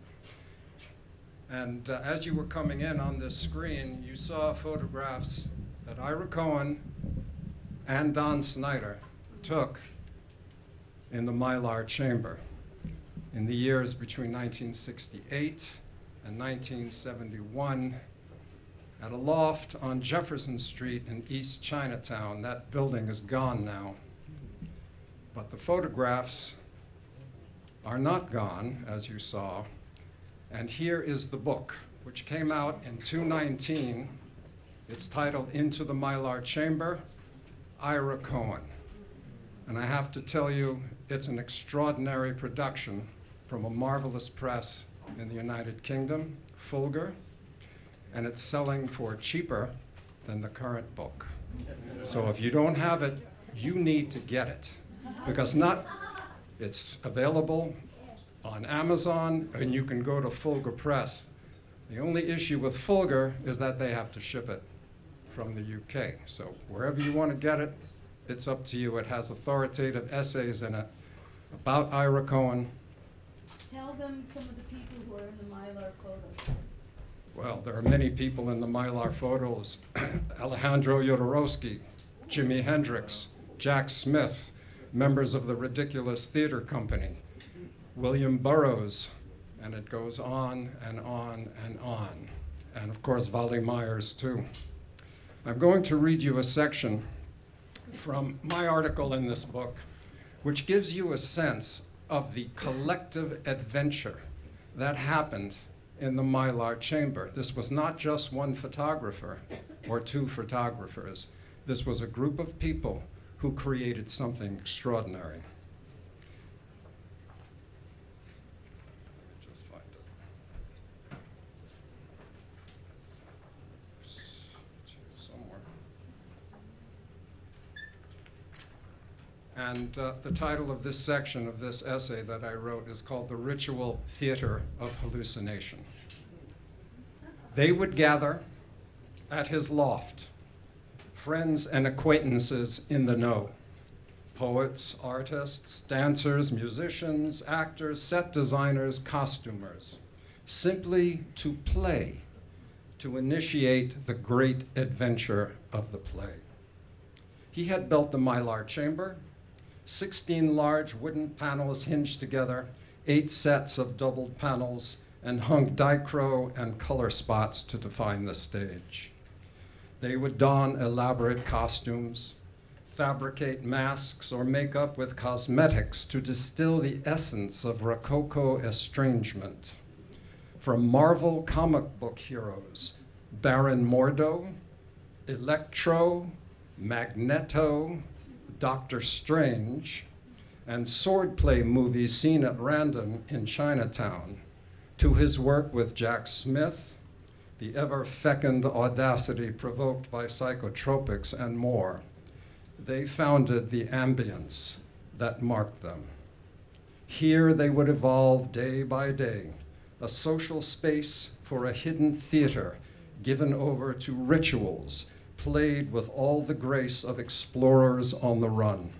H: And as you were coming in on this screen, you saw photographs that Ira Cohen and Don Snyder took in the Mylar Chamber in the years between 1968 and 1971 at a loft on Jefferson Street in East Chinatown. That building is gone now. But the photographs are not gone, as you saw. And here is the book, which came out in 2019. It's titled Into the Mylar Chamber, Ira Cohen. And I have to tell you, it's an extraordinary production from a marvelous press in the United Kingdom, Fulger, and it's selling for cheaper than the current book. So if you don't have it, you need to get it, because it's available on Amazon, and you can go to Fulger Press. The only issue with Fulger is that they have to ship it from the UK. So wherever you want to get it, it's up to you. It has authoritative essays in it about Ira Cohen.
C: Tell them some of the people who are in the Mylar photos.
H: Well, there are many people in the Mylar photos. Alejandro Jodorowsky, Jimi Hendrix, Jack Smith, members of the Ridiculous Theater Company, William Burroughs, and it goes on and on and on. And of course, Wally Myers too. I'm going to read you a section from my article in this book, which gives you a sense of the collective adventure that happened in the Mylar Chamber. This was not just one photographer or two photographers. This was a group of people who created something extraordinary. Just find it. It's here somewhere. And the title of this section of this essay that I wrote is called The Ritual Theater of Hallucination. They would gather at his loft, friends and acquaintances in the know, Poets, artists, dancers, musicians, actors, set designers, costumers, simply to play, to initiate the great adventure of the play. He had built the Mylar chamber, 16 large wooden panels hinged together, 8 sets of doubled panels, and hung dichro and color spots to define the stage. They would don elaborate costumes, fabricate masks or makeup with cosmetics to distill the essence of Rococo estrangement. From Marvel comic book heroes, Baron Mordo, Electro, Magneto, Doctor Strange, and swordplay movies seen at random in Chinatown, to his work with Jack Smith, the ever-fecund audacity provoked by psychotropics, and more. They founded the ambience that marked them. Here they would evolve day by day, a social space for a hidden theater given over to rituals, played with all the grace of explorers on the run.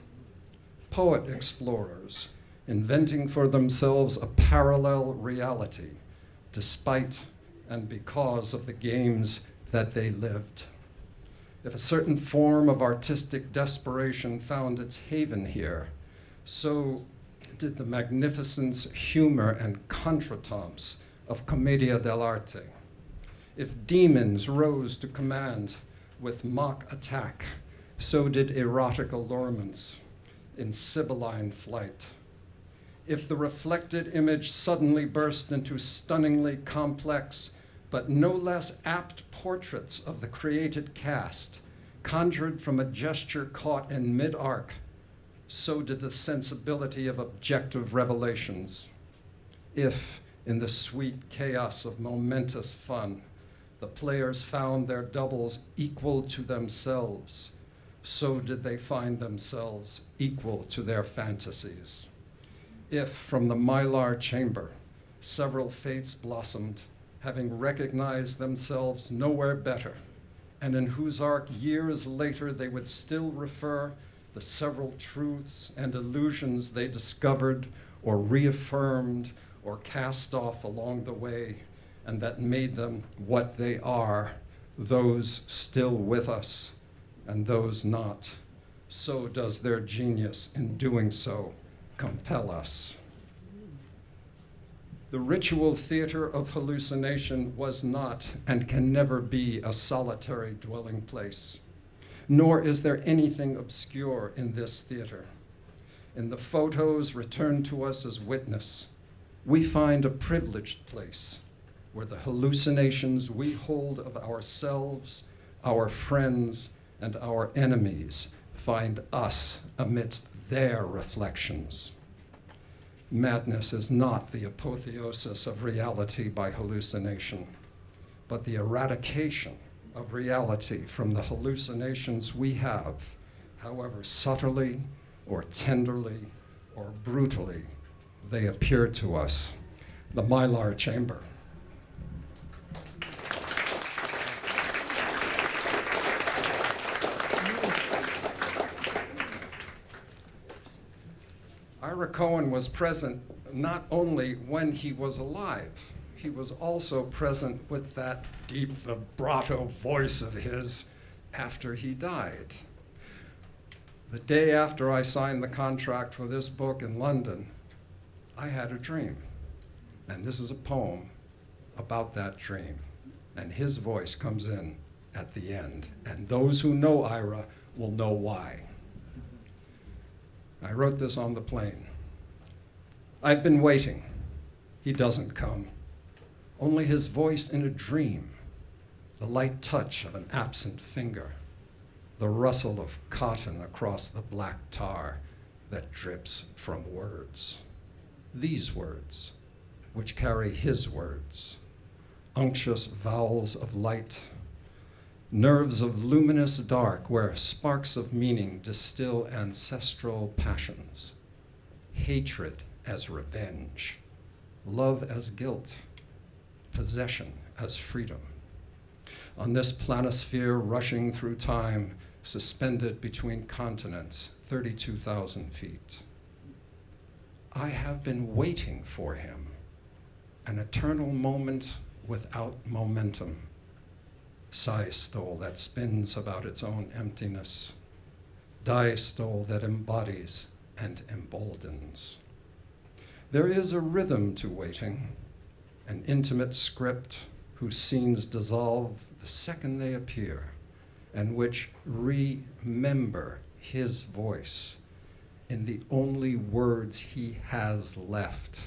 H: Poet explorers, inventing for themselves a parallel reality, despite and because of the games that they lived. If a certain form of artistic desperation found its haven here, so did the magnificence, humor, and contretemps of Commedia dell'arte. If demons rose to command with mock attack, so did erotic allurements in sibylline flight. If the reflected image suddenly burst into stunningly complex, but no less apt portraits of the created cast, conjured from a gesture caught in mid-arc, so did the sensibility of objective revelations. If, in the sweet chaos of momentous fun, the players found their doubles equal to themselves, so did they find themselves equal to their fantasies. If, from the Mylar chamber, several fates blossomed, having recognized themselves nowhere better, and in whose arc years later they would still refer the several truths and illusions they discovered or reaffirmed or cast off along the way, and that made them what they are, those still with us and those not, so does their genius in doing so compel us. The ritual theater of hallucination was not and can never be a solitary dwelling place, nor is there anything obscure in this theater. In the photos returned to us as witness, we find a privileged place where the hallucinations we hold of ourselves, our friends, and our enemies find us amidst their reflections. Madness is not the apotheosis of reality by hallucination, but the eradication of reality from the hallucinations we have, however subtly or tenderly or brutally they appear to us. The Mylar chamber. Ira Cohen was present not only when he was alive, he was also present with that deep vibrato voice of his after he died. The day after I signed the contract for this book in London, I had a dream. And this is a poem about that dream. And his voice comes in at the end. And those who know Ira will know why. I wrote this on the plane. I've been waiting. He doesn't come. Only his voice in a dream, the light touch of an absent finger, the rustle of cotton across the black tar that drips from words. These words, which carry his words, unctuous vowels of light, nerves of luminous dark where sparks of meaning distill ancestral passions, hatred as revenge, love as guilt, possession as freedom. On this planisphere rushing through time, suspended between continents, 32,000 feet. I have been waiting for him, an eternal moment without momentum, diastole that spins about its own emptiness, diastole that embodies and emboldens. There is a rhythm to waiting, an intimate script whose scenes dissolve the second they appear, and which remember his voice in the only words he has left.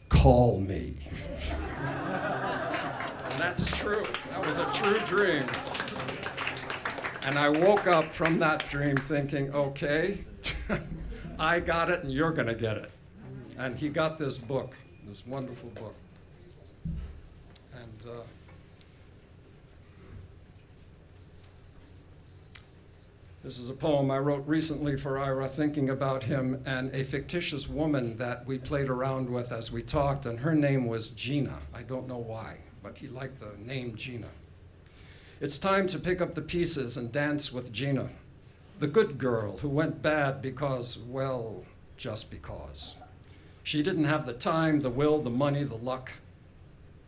H: Call me. And that's true. That was a true dream. And I woke up from that dream thinking, okay, I got it and you're gonna get it. And he got this book, this wonderful book. And this is a poem I wrote recently for Ira, thinking about him and a fictitious woman that we played around with as we talked, and her name was Gina. I don't know why, but he liked the name Gina. It's time to pick up the pieces and dance with Gina, the good girl who went bad because, well, just because. She didn't have the time, the will, the money, the luck.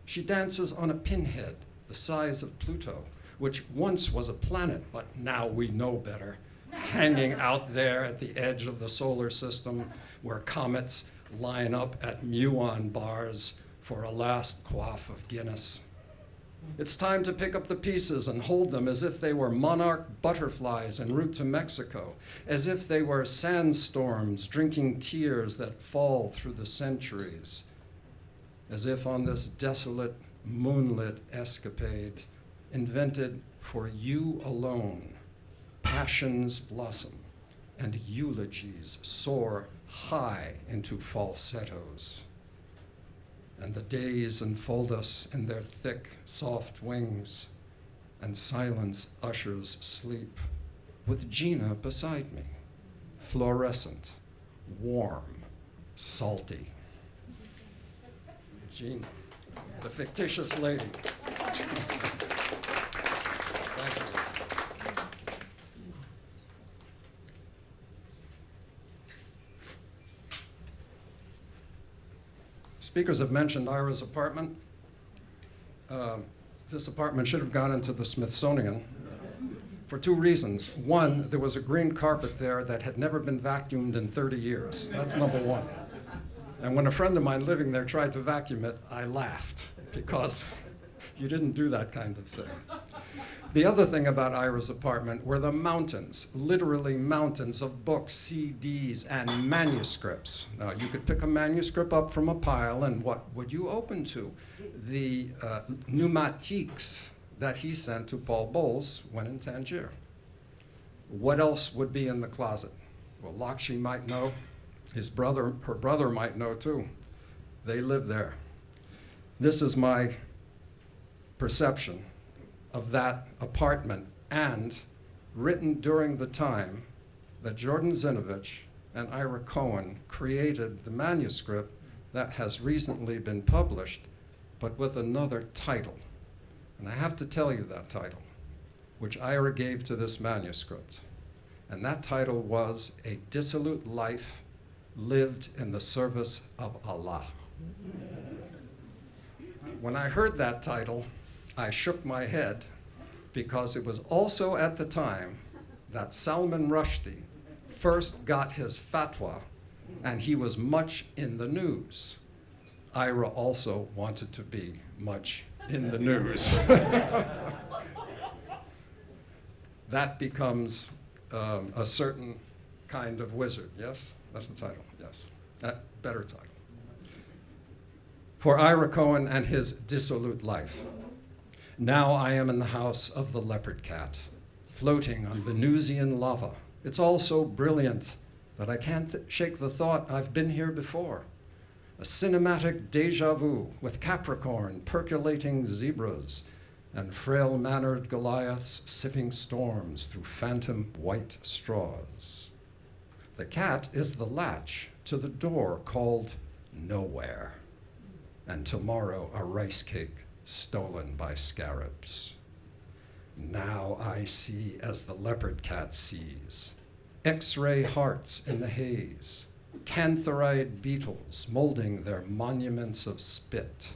H: She dances on a pinhead the size of Pluto, which once was a planet, but now we know better, hanging out there at the edge of the solar system where comets line up at muon bars for a last quaff of Guinness. It's time to pick up the pieces and hold them as if they were monarch butterflies en route to Mexico, as if they were sandstorms drinking tears that fall through the centuries, as if on this desolate, moonlit escapade, invented for you alone, passions blossom and eulogies soar high into falsettos. And the days enfold us in their thick, soft wings, and silence ushers sleep with Gina beside me, fluorescent, warm, salty. Gina, the fictitious lady. Thank you. Speakers have mentioned Ira's apartment. This apartment should have gone into the Smithsonian for two reasons. One, there was a green carpet there that had never been vacuumed in 30 years. That's number one. And when a friend of mine living there tried to vacuum it, I laughed because you didn't do that kind of thing. The other thing about Ira's apartment were the mountains, literally mountains of books, CDs, and manuscripts. Now, you could pick a manuscript up from a pile, and what would you open to? The pneumatiques that he sent to Paul Bowles when in Tangier. What else would be in the closet? Well, Lakshmi might know. Her brother might know too. They live there. This is my perception of that apartment, and written during the time that Jordan Zinovich and Ira Cohen created the manuscript that has recently been published, but with another title. And I have to tell you that title, which Ira gave to this manuscript. And that title was A Dissolute Life Lived in the Service of Allah. When I heard that title, I shook my head, because it was also at the time that Salman Rushdie first got his fatwa, and he was much in the news. Ira also wanted to be much in the news. That becomes a certain kind of wizard, yes? That's the title, yes. Better title. For Ira Cohen and his dissolute life. Now I am in the house of the leopard cat, floating on Venusian lava. It's all so brilliant that I can't shake the thought I've been here before. A cinematic deja vu with Capricorn percolating zebras and frail-mannered Goliaths sipping storms through phantom white straws. The cat is the latch to the door called Nowhere, and tomorrow a rice cake stolen by scarabs. Now I see as the leopard cat sees, X-ray hearts in the haze, cantharide beetles molding their monuments of spit,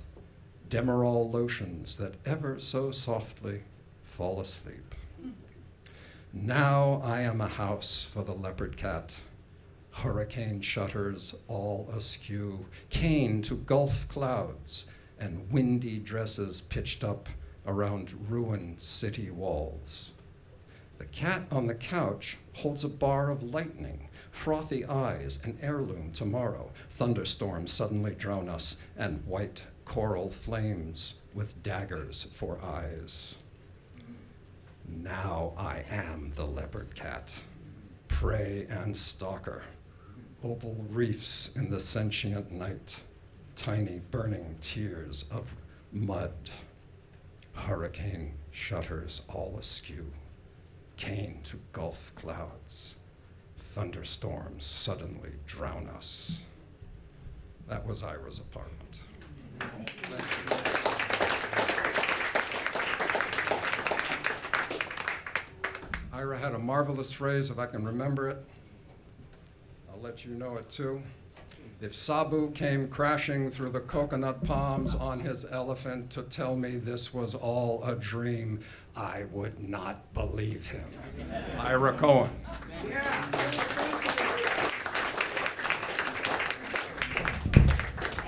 H: Demerol lotions that ever so softly fall asleep. Now I am a house for the leopard cat, hurricane shutters all askew, cane to gulf clouds, and windy dresses pitched up around ruined city walls. The cat on the couch holds a bar of lightning, frothy eyes, an heirloom tomorrow. Thunderstorms suddenly drown us, and white coral flames with daggers for eyes. Now I am the leopard cat, prey and stalker, opal reefs in the sentient night, tiny burning tears of mud, hurricane shutters all askew, cane to gulf clouds, thunderstorms suddenly drown us. That was Ira's apartment. Ira had a marvelous phrase, if I can remember it. I'll let you know it too. If Sabu came crashing through the coconut palms on his elephant to tell me this was all a dream, I would not believe him. Ira Cohen.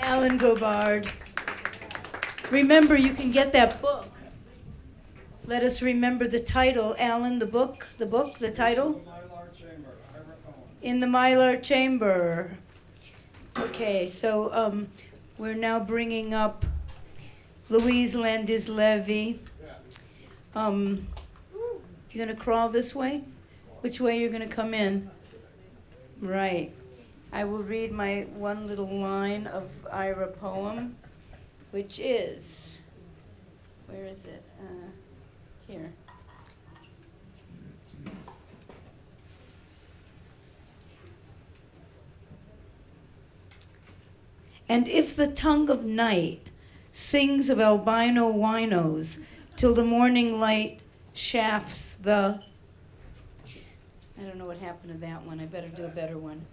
C: Alan Gobard. Remember, you can get that book. Let us remember the title, Alan, the title? In the Mylar Chamber. Okay, so we're now bringing up Louise Landis-Levy. You're gonna crawl this way? Which way you're gonna come in? Right. I will read my one little line of Ira poem, which is, where is it? Here. And if the tongue of night sings of albino winos till the morning light shafts the... I don't know what happened to that one. I better do a better one.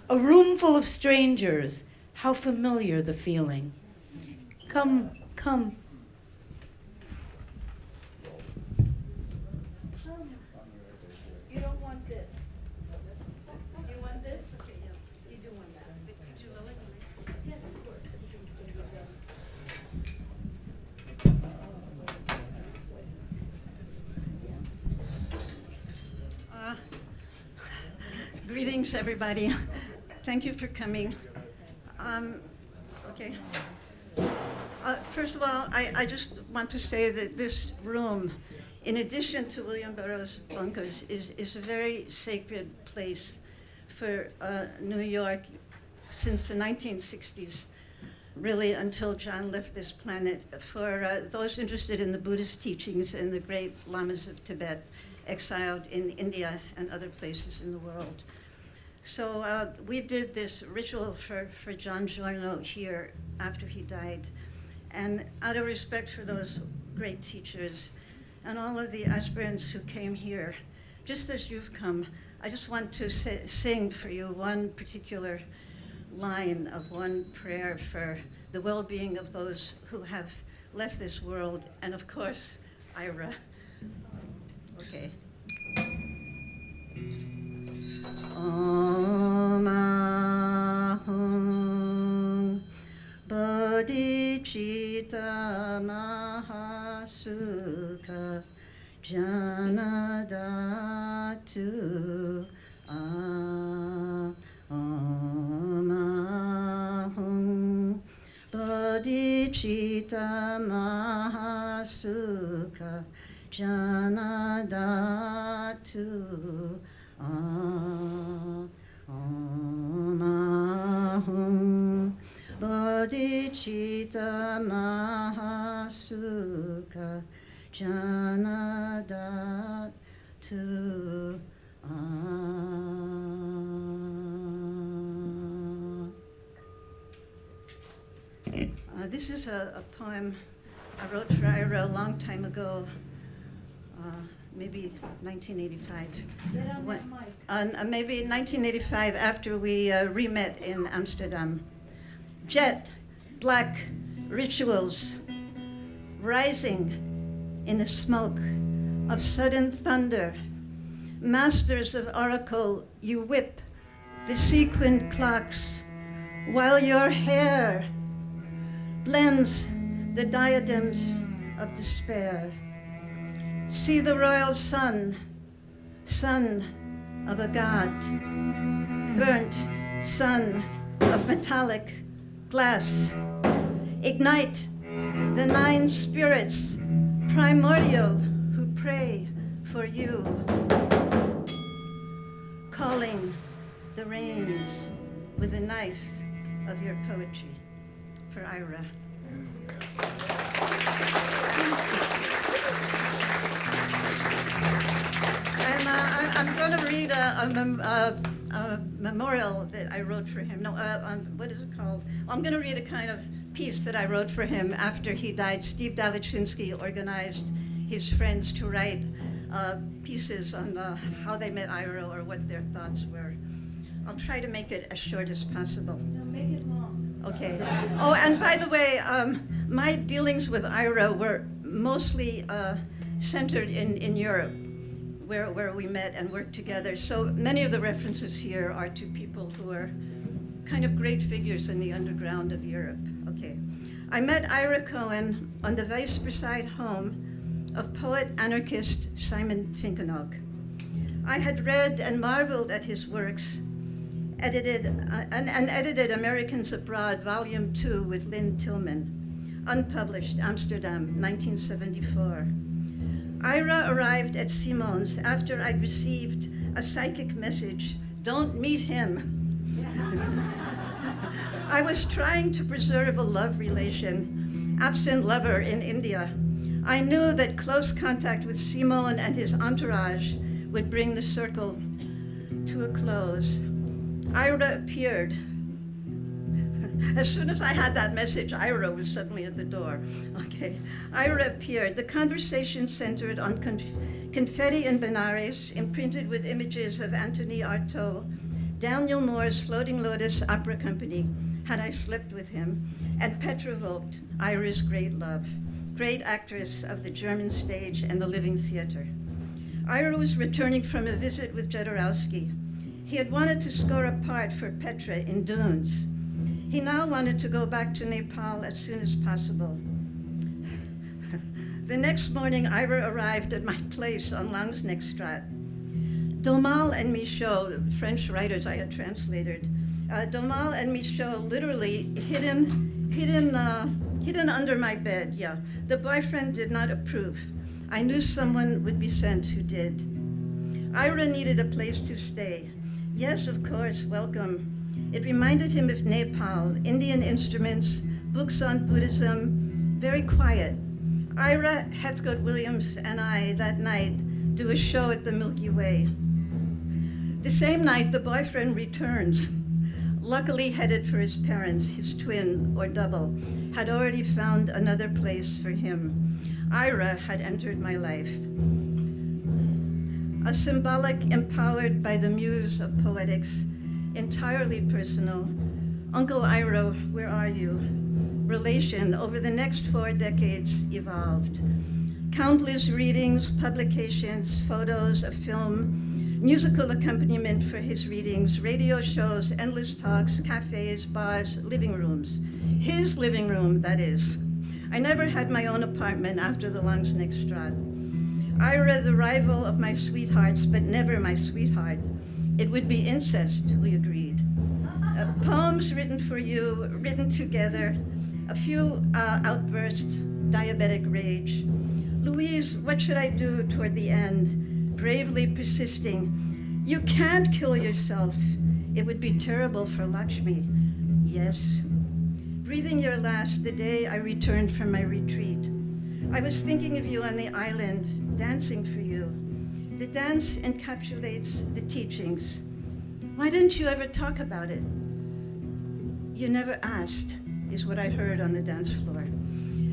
C: A room full of strangers, how familiar the feeling. Come, come. You don't want this. Do you want this? You do want that. Yes, of course.
I: Greetings, everybody. Thank you for coming. Okay. First of all, I just want to say that this room, in addition to William Burroughs Bunkers, is a very sacred place for New York since the 1960s, really until John left this planet. For those interested in the Buddhist teachings and the great lamas of Tibet, exiled in India and other places in the world. So we did this ritual for John Giorno here after he died. And out of respect for those great teachers and all of the aspirants who came here, just as you've come, I just want to sing for you one particular line of one prayer for the well-being of those who have left this world, and of course, Ira. Okay. Om Ahum Bodhicitta Mahasukha Janadatu Om Ahum Bodhicitta Mahasukha Janadatu Om Ahum Bodhicitta Mahasukha Janadatu This is a poem I wrote for Ira a long time ago. maybe 1985.
C: Get on
I: When-
C: that mic.
I: Maybe in 1985 after we re-met in Amsterdam. Jet black rituals rising in the smoke of sudden thunder. Masters of oracle, you whip the sequined clocks while your hair blends the diadems of despair. See the royal sun, son of a god, burnt sun of metallic glass. Ignite the 9 spirits, primordial, who pray for you, calling the rains with the knife of your poetry. For Ira. And I'm going to read a memorial that I wrote for him. No, what is it called? I'm going to read a kind of piece that I wrote for him after he died. Steve Dalachinsky organized his friends to write pieces on how they met Ira or what their thoughts were. I'll try to make it as short as possible.
C: No, make it long.
I: Okay. Oh, and by the way, my dealings with Ira were mostly centered in Europe, where we met and worked together. So many of the references here are to people who are kind of great figures in the underground of Europe. Okay. I met Ira Cohen on the Weisberside home of poet-anarchist Simon Finkenauke. I had read and marveled at his works, edited Americans Abroad, Volume 2 with Lynn Tillman, unpublished, Amsterdam, 1974. Ira arrived at Simon's after I'd received a psychic message, don't meet him. I was trying to preserve a love relation, absent lover in India. I knew that close contact with Simon and his entourage would bring the circle to a close. Ira appeared. As soon as I had that message, Ira was suddenly at the door. Okay, Ira appeared. The conversation centered on confetti in Benares, imprinted with images of Anthony Artaud, Daniel Moore's Floating Lotus Opera Company, Had I Slept with Him, and Petra Vogt, Ira's great love, great actress of the German stage and the living theater. Ira was returning from a visit with Jodorowsky. He had wanted to score a part for Petra in Dunes. He now wanted to go back to Nepal as soon as possible. The next morning, Ira arrived at my place on Langsneckstraat. Domal and Michaud, French writers I had translated, Domal and Michaud literally hidden under my bed, yeah. The boyfriend did not approve. I knew someone would be sent who did. Ira needed a place to stay. Yes, of course, welcome. It reminded him of Nepal, Indian instruments, books on Buddhism, very quiet. Ira, Heathcote Williams, and I, that night, do a show at the Milky Way. The same night, the boyfriend returns, luckily headed for his parents. His twin, or double, had already found another place for him. Ira had entered my life. A symbolic, empowered by the muse of poetics, entirely personal. Uncle Ira, where are you? Relation over the next 4 decades evolved. Countless readings, publications, photos, a film, musical accompaniment for his readings, radio shows, endless talks, cafes, bars, living rooms. His living room, that is. I never had my own apartment after the Langsneckstraat. Ira, the rival of my sweethearts, but never my sweetheart. It would be incest, we agreed. Poems written for you, written together, a few outbursts, diabetic rage. Louise, what should I do toward the end? Bravely persisting. You can't kill yourself. It would be terrible for Lakshmi. Yes. Breathing your last the day I returned from my retreat. I was thinking of you on the island, dancing for you. The dance encapsulates the teachings. Why didn't you ever talk about it? You never asked, is what I heard on the dance floor.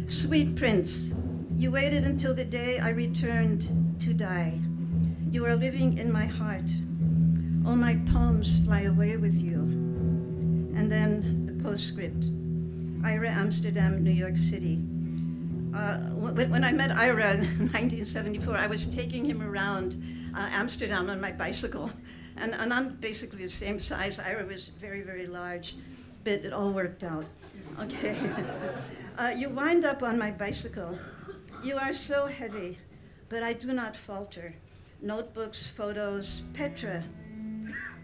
I: Sweet Prince, you waited until the day I returned to die. You are living in my heart. All my poems fly away with you. And then the postscript. Ira, Amsterdam, New York City. When I met Ira in 1974, I was taking him around Amsterdam on my bicycle. And I'm basically the same size. Ira was very, very large, but it all worked out. Okay. You wind up on my bicycle. You are so heavy, but I do not falter. Notebooks, photos, Petra.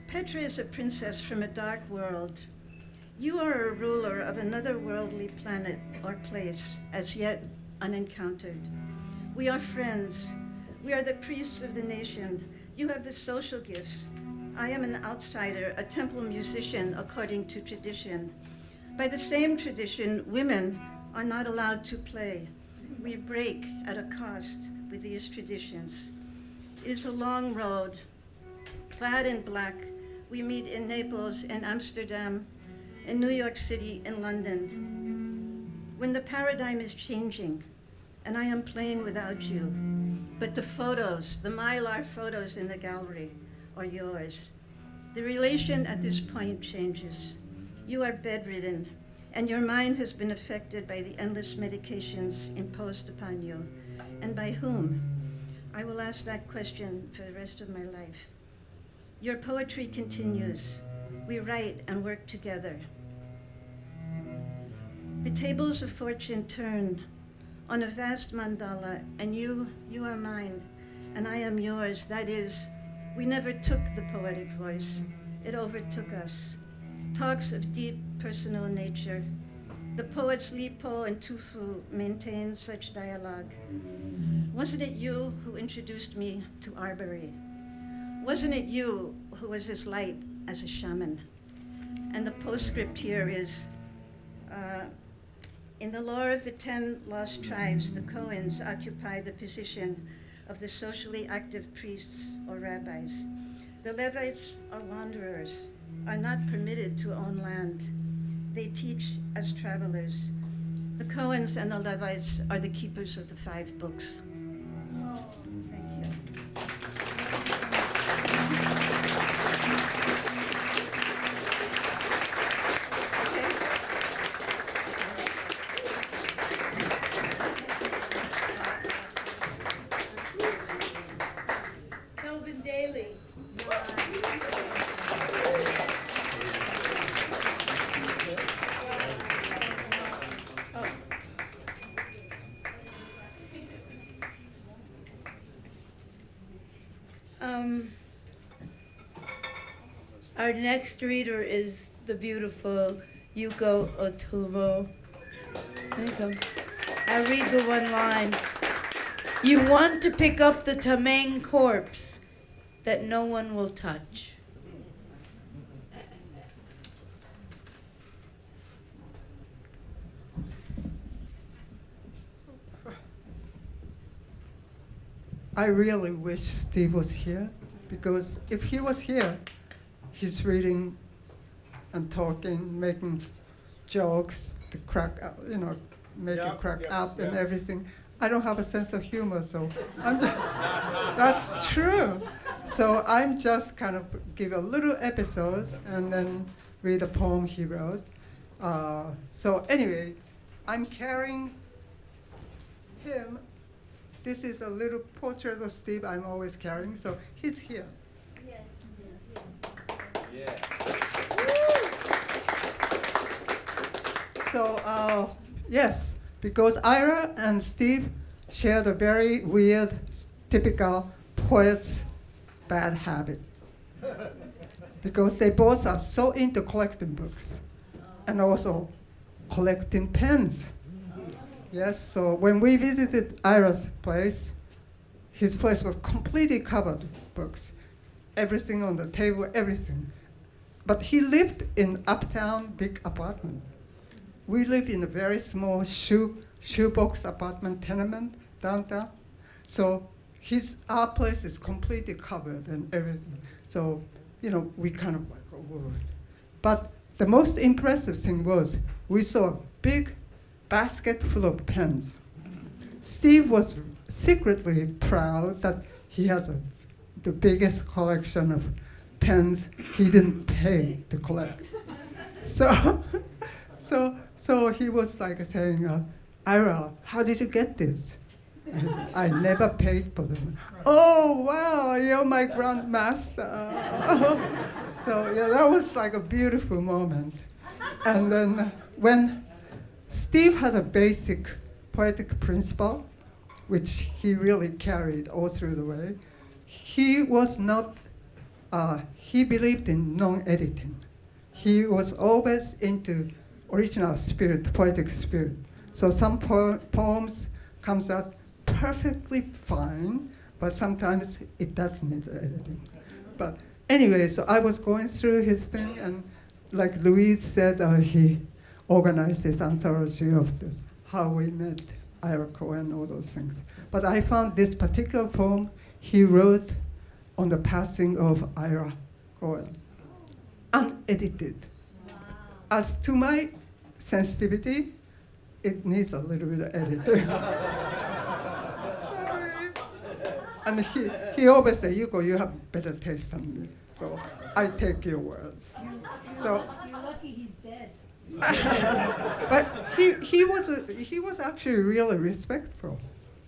I: Petra is a princess from a dark world. You are a ruler of another worldly planet or place, as yet unencountered. We are friends. We are the priests of the nation. You have the social gifts. I am an outsider, a temple musician according to tradition. By the same tradition, women are not allowed to play. We break at a cost with these traditions. It is a long road. Clad in black, we meet in Naples, in Amsterdam, in New York City, in London. When the paradigm is changing, and I am playing without you, but the photos, the mylar photos in the gallery are yours. The relation at this point changes. You are bedridden, and your mind has been affected by the endless medications imposed upon you. And by whom? I will ask that question for the rest of my life. Your poetry continues. We write and work together. The tables of fortune turn on a vast mandala, and you are mine, and I am yours. That is, we never took the poetic voice. It overtook us. Talks of deep personal nature. The poets Lipo and Tufu maintain such dialogue. Wasn't it you who introduced me to Arbery? Wasn't it you who was as light as a shaman? And the postscript here is, in the lore of the 10 lost tribes, the Cohens occupy the position of the socially active priests or rabbis. The Levites are wanderers, are not permitted to own land. They teach as travelers. The Cohens and the Levites are the keepers of the 5 books. Thank you.
C: Kelvin Daly. Our next reader is the beautiful Yuko Otomo. There you go. I'll read the one line. You want to pick up the Tamang corpse that no one will touch.
J: I really wish Steve was here, because if he was here, he's reading and talking, making jokes to crack up, make it crack up and everything. I don't have a sense of humor, so I'm just, that's true. So I'm just kind of give a little episode and then read a poem he wrote. So anyway, I'm carrying him. This is a little portrait of Steve I'm always carrying, so he's here.
F: Yes.
J: So, yes, because Ira and Steve share the very weird, typical poet's bad habit. Because they both are so into collecting books and also collecting pens. Yes, so when we visited Ira's place, his place was completely covered with books. Everything on the table, everything. But he lived in uptown big apartment. We live in a very small shoebox apartment tenement downtown. So our place is completely covered and everything. So, we kind of like, oh. But the most impressive thing was we saw a big basket full of pens. Steve was secretly proud that he has the biggest collection of pens he didn't pay to collect. So he was like saying, Ira, how did you get this? And he said, I never paid for them. Oh, wow, you're my grandmaster. So yeah, that was like a beautiful moment. And then when Steve had a basic poetic principle, which he really carried all through the way, he was not, he believed in non-editing. He was always into original spirit, poetic spirit. So some poems comes out perfectly fine, but sometimes it does need editing. But anyway, so I was going through his thing, and like Louise said, he organized this anthology of this, how we met Ira Cohen, all those things. But I found this particular poem he wrote on the passing of Ira Cohen, unedited. As to my sensitivity, it needs a little bit of editing. Sorry. And he always said, Yuko, you have better taste than me. So I take your words. So,
F: You're lucky he's dead.
J: but he was actually really respectful.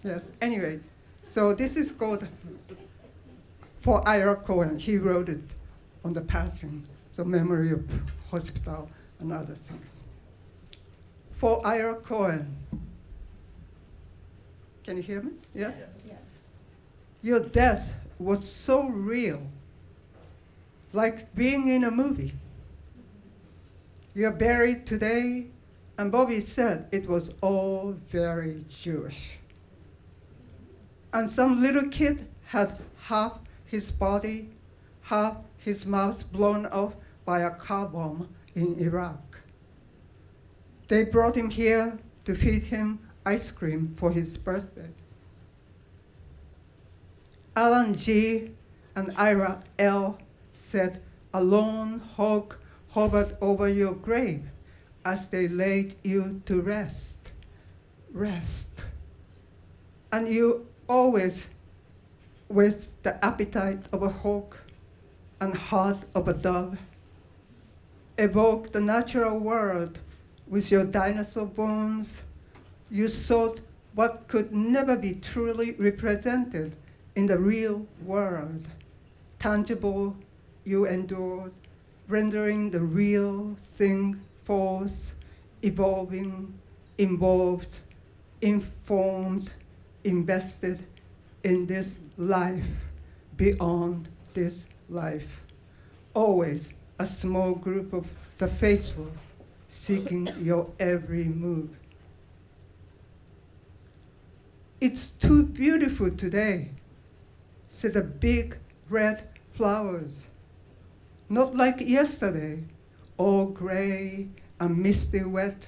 J: Yes. Anyway, so this is called for Ira Cohen. He wrote it on the passing, so memory of hospital and other things. For Ira Cohen. Can you hear me? Yeah?
F: Yeah.
J: Your death was so real, like being in a movie. You're buried today, and Bobby said it was all very Jewish. And some little kid had half his body, half his mouth blown off by a car bomb in Iraq. They brought him here to feed him ice cream for his birthday. Alan G. and Ira L. said a lone hawk hovered over your grave as they laid you to rest. Rest. And you always, with the appetite of a hawk and heart of a dove, evoke the natural world with your dinosaur bones. You sought what could never be truly represented in the real world. Tangible, you endured, rendering the real thing forth, evolving, involved, informed, invested in this life, beyond this life. Always a small group of the faithful seeking your every move. It's too beautiful today, said the big red flowers. Not like yesterday, all gray and misty wet.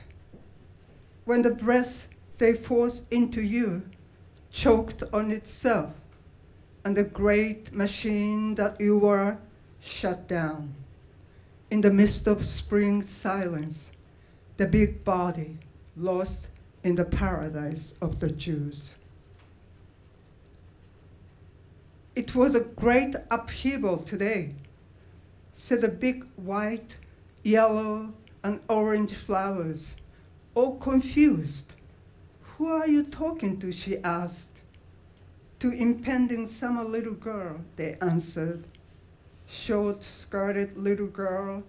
J: When the breath they forced into you choked on itself, and the great machine that you were shut down. In the midst of spring silence, the big body lost in the paradise of the Jews. It was a great upheaval today, said the big white, yellow, and orange flowers, all confused. Who are you talking to, she asked. To impending summer little girl, they answered. Short-skirted little girl,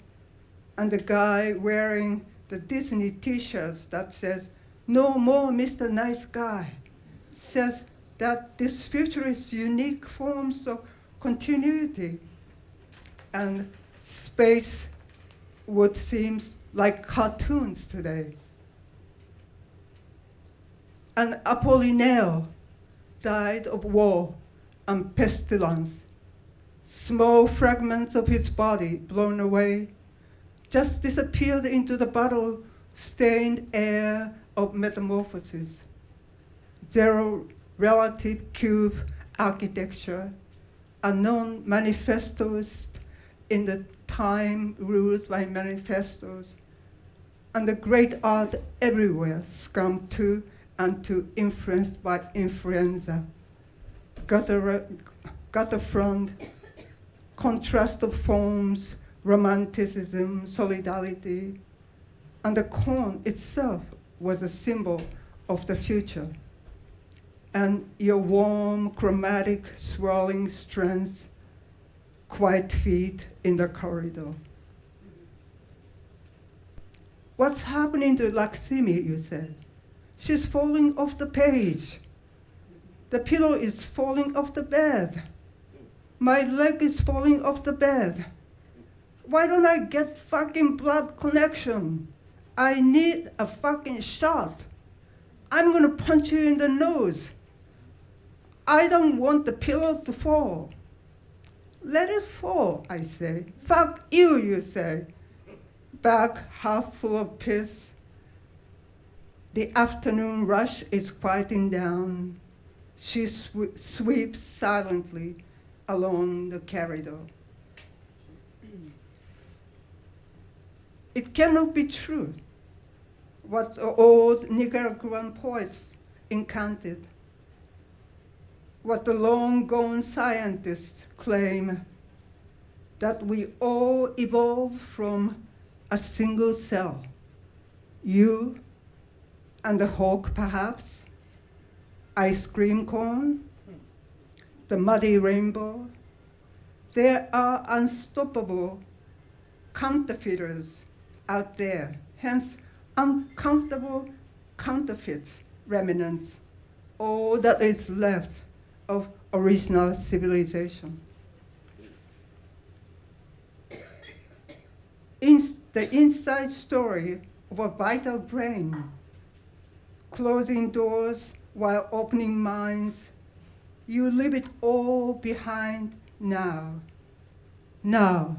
J: and the guy wearing the Disney t-shirts that says, "No more Mr. Nice Guy," says that this futurist unique forms of continuity and space would seem like cartoons today. And Apollinaire died of war and pestilence. Small fragments of his body blown away just disappeared into the battle-stained air of metamorphosis. Zero relative cube architecture, a non-manifestoist in the time ruled by manifestos, and the great art everywhere succumbed to and too influenced by influenza. Gutterfront, contrast of forms, romanticism, solidarity, and the corn itself was a symbol of the future. And your warm, chromatic, swirling strands, quiet feet in the corridor. What's happening to Lakshmi, you said? She's falling off the page. The pillow is falling off the bed. My leg is falling off the bed. Why don't I get fucking blood connection? I need a fucking shot. I'm gonna punch you in the nose. I don't want the pillow to fall. Let it fall, I say. Fuck you, you say. Bag half full of piss. The afternoon rush is quieting down. She sweeps silently along the corridor. It cannot be true what the old Nicaraguan poets incanted, what the long-gone scientists claim, that we all evolved from a single cell. You and the hawk, perhaps, ice cream cone, the muddy rainbow. There are unstoppable counterfeiters out there, hence uncountable counterfeits, remnants, all that is left of original civilization. The inside story of a vital brain, closing doors while opening minds, you leave it all behind now. Now,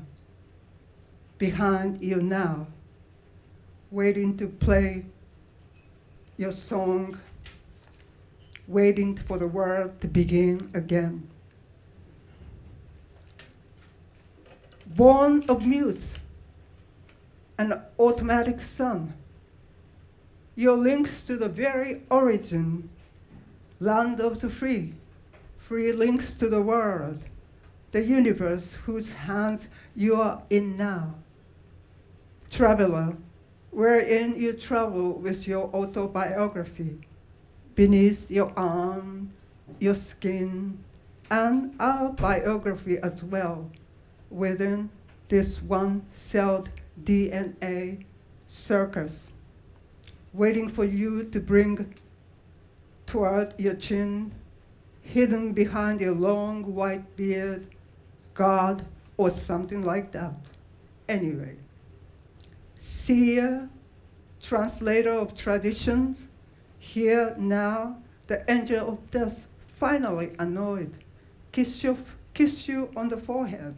J: behind you now, waiting to play your song, waiting for the world to begin again. Born of mutes, an automatic sun, your links to the very origin, land of the free, free links to the world, the universe whose hands you are in now. Traveler, wherein you travel with your autobiography, beneath your arm, your skin, and our biography as well, within this one-celled DNA circus, waiting for you to bring toward your chin, hidden behind your long white beard, God, or something like that. Anyway, seer, translator of traditions, here now, the angel of death, finally annoyed, kiss you on the forehead,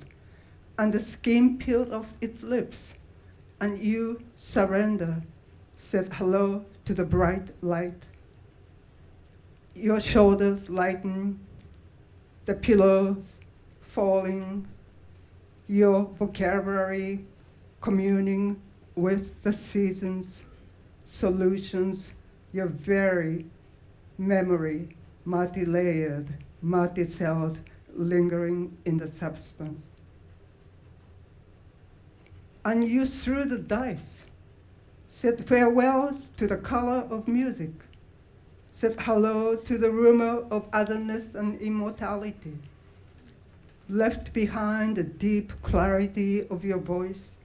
J: and the skin peeled off its lips, and you surrender, said hello to the bright light. Your shoulders lighten, the pillows falling, your vocabulary communing with the seasons, solutions, your very memory, multi-layered, multi-celled, lingering in the substance. And you threw the dice, said farewell to the color of music, said hello to the rumor of otherness and immortality, left behind the deep clarity of your voice,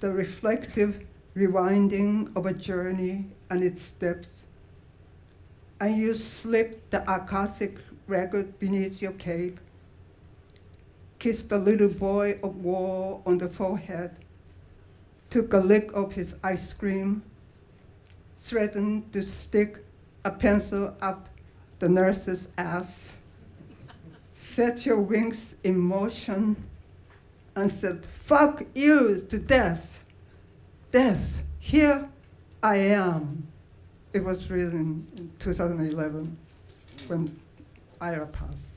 J: the reflective rewinding of a journey and its steps, and you slipped the Akashic record beneath your cape, kissed the little boy of war on the forehead, took a lick of his ice cream, threatened to stick a pencil up the nurse's ass, set your wings in motion, and said, fuck you to death. Death, here I am. It was written in 2011 when Ira passed.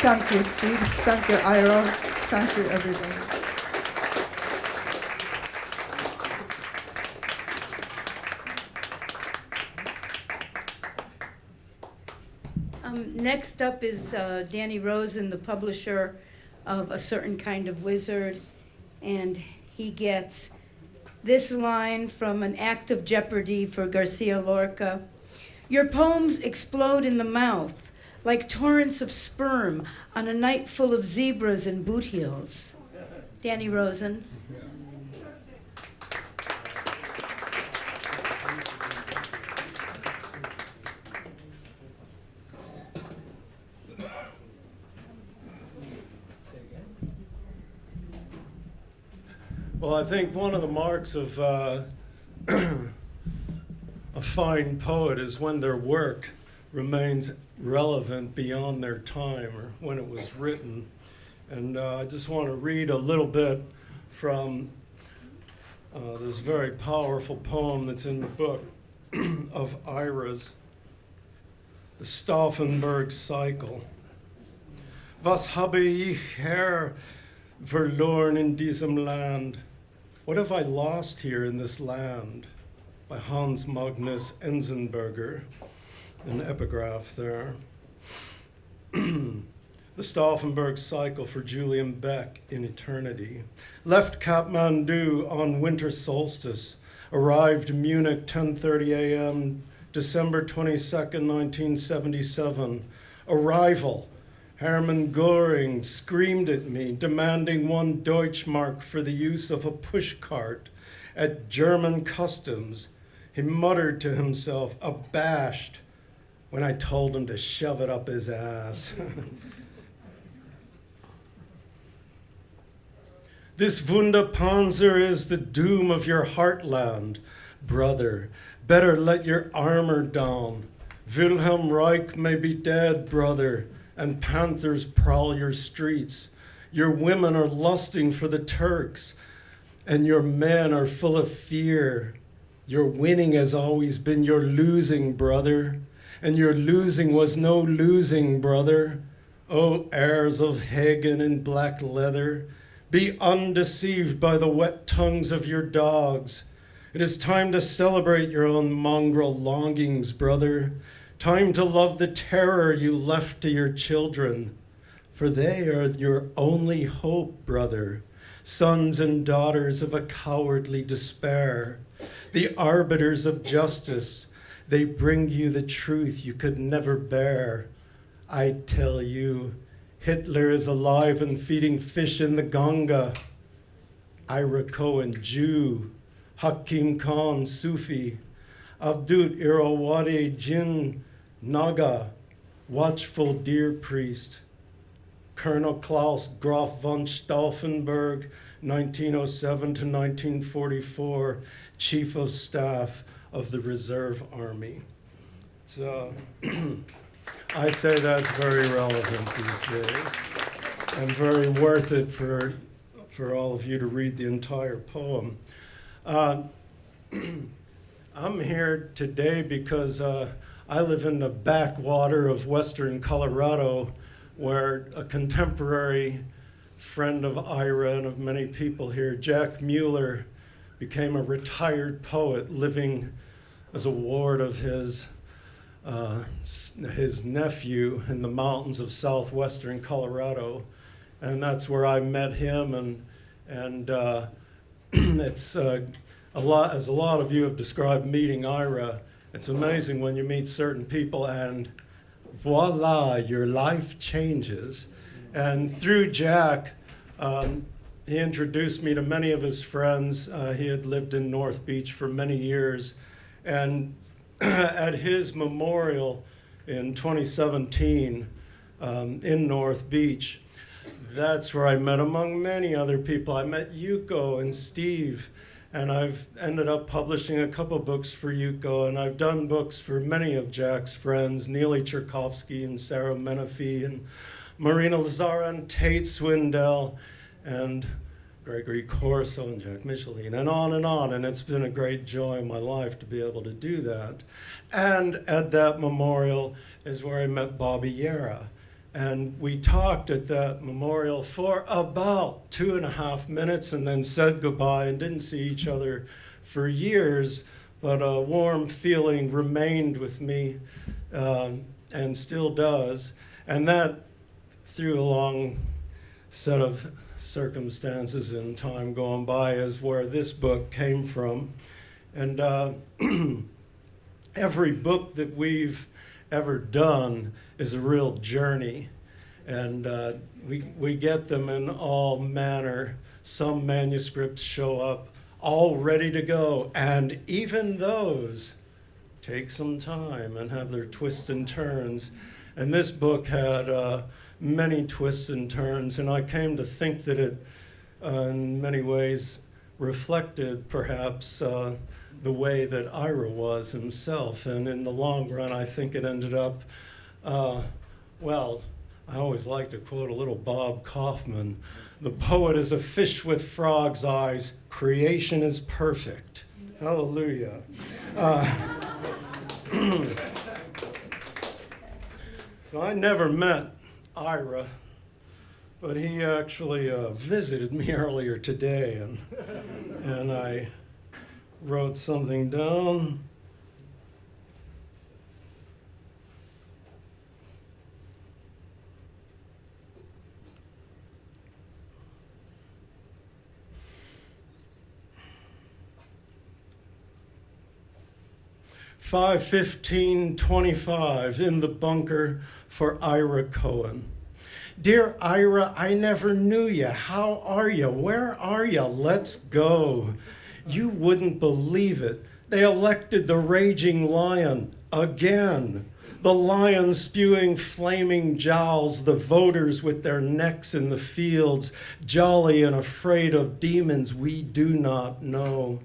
J: Thank you, Steve. Thank you, Ira. Thank you, everybody.
C: next up is Danny Rosen, the publisher of A Certain Kind of Wizard, and he gets this line from An Act of Jeopardy for Garcia Lorca. Your poems explode in the mouth like torrents of sperm on a night full of zebras and boot heels. Danny Rosen.
K: Well, I think one of the marks of a fine poet is when their work remains relevant beyond their time or when it was written. And I just want to read a little bit from this very powerful poem that's in the book of Ira's, The Stauffenberg Cycle. Was habe ich her verloren in diesem Land? What have I lost here in this land? By Hans Magnus Enzensberger, an epigraph there. The Stauffenberg Cycle for Julian Beck in Eternity. Left Kathmandu on winter solstice, arrived Munich 10:30 a.m., December 22nd, 1977. Arrival. Hermann Göring screamed at me, demanding 1 Deutschmark for the use of a pushcart at German customs. He muttered to himself, abashed, when I told him to shove it up his ass. This Wunderpanzer is the doom of your heartland, brother. Better let your armor down. Wilhelm Reich may be dead, brother, and panthers prowl your streets. Your women are lusting for the Turks, and your men are full of fear. Your winning has always been your losing, brother, and your losing was no losing, brother. O heirs of Hagen in black leather, be undeceived by the wet tongues of your dogs. It is time to celebrate your own mongrel longings, brother. Time to love the terror you left to your children, for they are your only hope, brother, sons and daughters of a cowardly despair, the arbiters of justice. They bring you the truth you could never bear. I tell you, Hitler is alive and feeding fish in the Ganga. Ira Cohen, Jew, Hakim Khan, Sufi, Abdut Irawadi Jin, Naga, watchful deer priest, Colonel Klaus Graf von Stauffenberg, 1907 to 1944, Chief of Staff of the Reserve Army. So I say that's very relevant these days and very worth it for all of you to read the entire poem. I'm here today because I live in the backwater of western Colorado, where a contemporary friend of Ira and of many people here, Jack Mueller, became a retired poet living as a ward of his nephew in the mountains of southwestern Colorado. And that's where I met him, and it's a lot, as a lot of you have described meeting Ira. It's amazing when you meet certain people and voila, your life changes. And through Jack, he introduced me to many of his friends. He had lived in North Beach for many years. And at his memorial in 2017 in North Beach, that's where I met, among many other people, I met Yuko and Steve. And I've ended up publishing a couple books for Yuko, and I've done books for many of Jack's friends, Neely Cherkovsky and Sarah Menifee and Marina Lazara and Tate Swindell and Gregory Corso and Jack Micheline, and on, and it's been a great joy in my life to be able to do that. And at that memorial is where I met Bobby Yara. And we talked at that memorial for about 2.5 minutes and then said goodbye and didn't see each other for years, but a warm feeling remained with me. And and still does. And that, through a long set of circumstances and time gone by, is where this book came from. And every book that we've ever done is a real journey. And we get them in all manner. Some manuscripts show up all ready to go, and even those take some time and have their twists and turns. And this book had many twists and turns, and I came to think that it, in many ways, reflected perhaps the way that Ira was himself. And in the long run, I think it ended up, well, I always like to quote a little Bob Kaufman. The poet is a fish with frog's eyes. Creation is perfect. Hallelujah. So I never met Ira, but he actually visited me earlier today, and I wrote something down. "5/15/25 in the bunker for Ira Cohen. Dear Ira, I never knew you. How are you? Where are you? Let's go. You wouldn't believe it. They elected the raging lion again. The lion spewing flaming jowls, the voters with their necks in the fields, jolly and afraid of demons we do not know.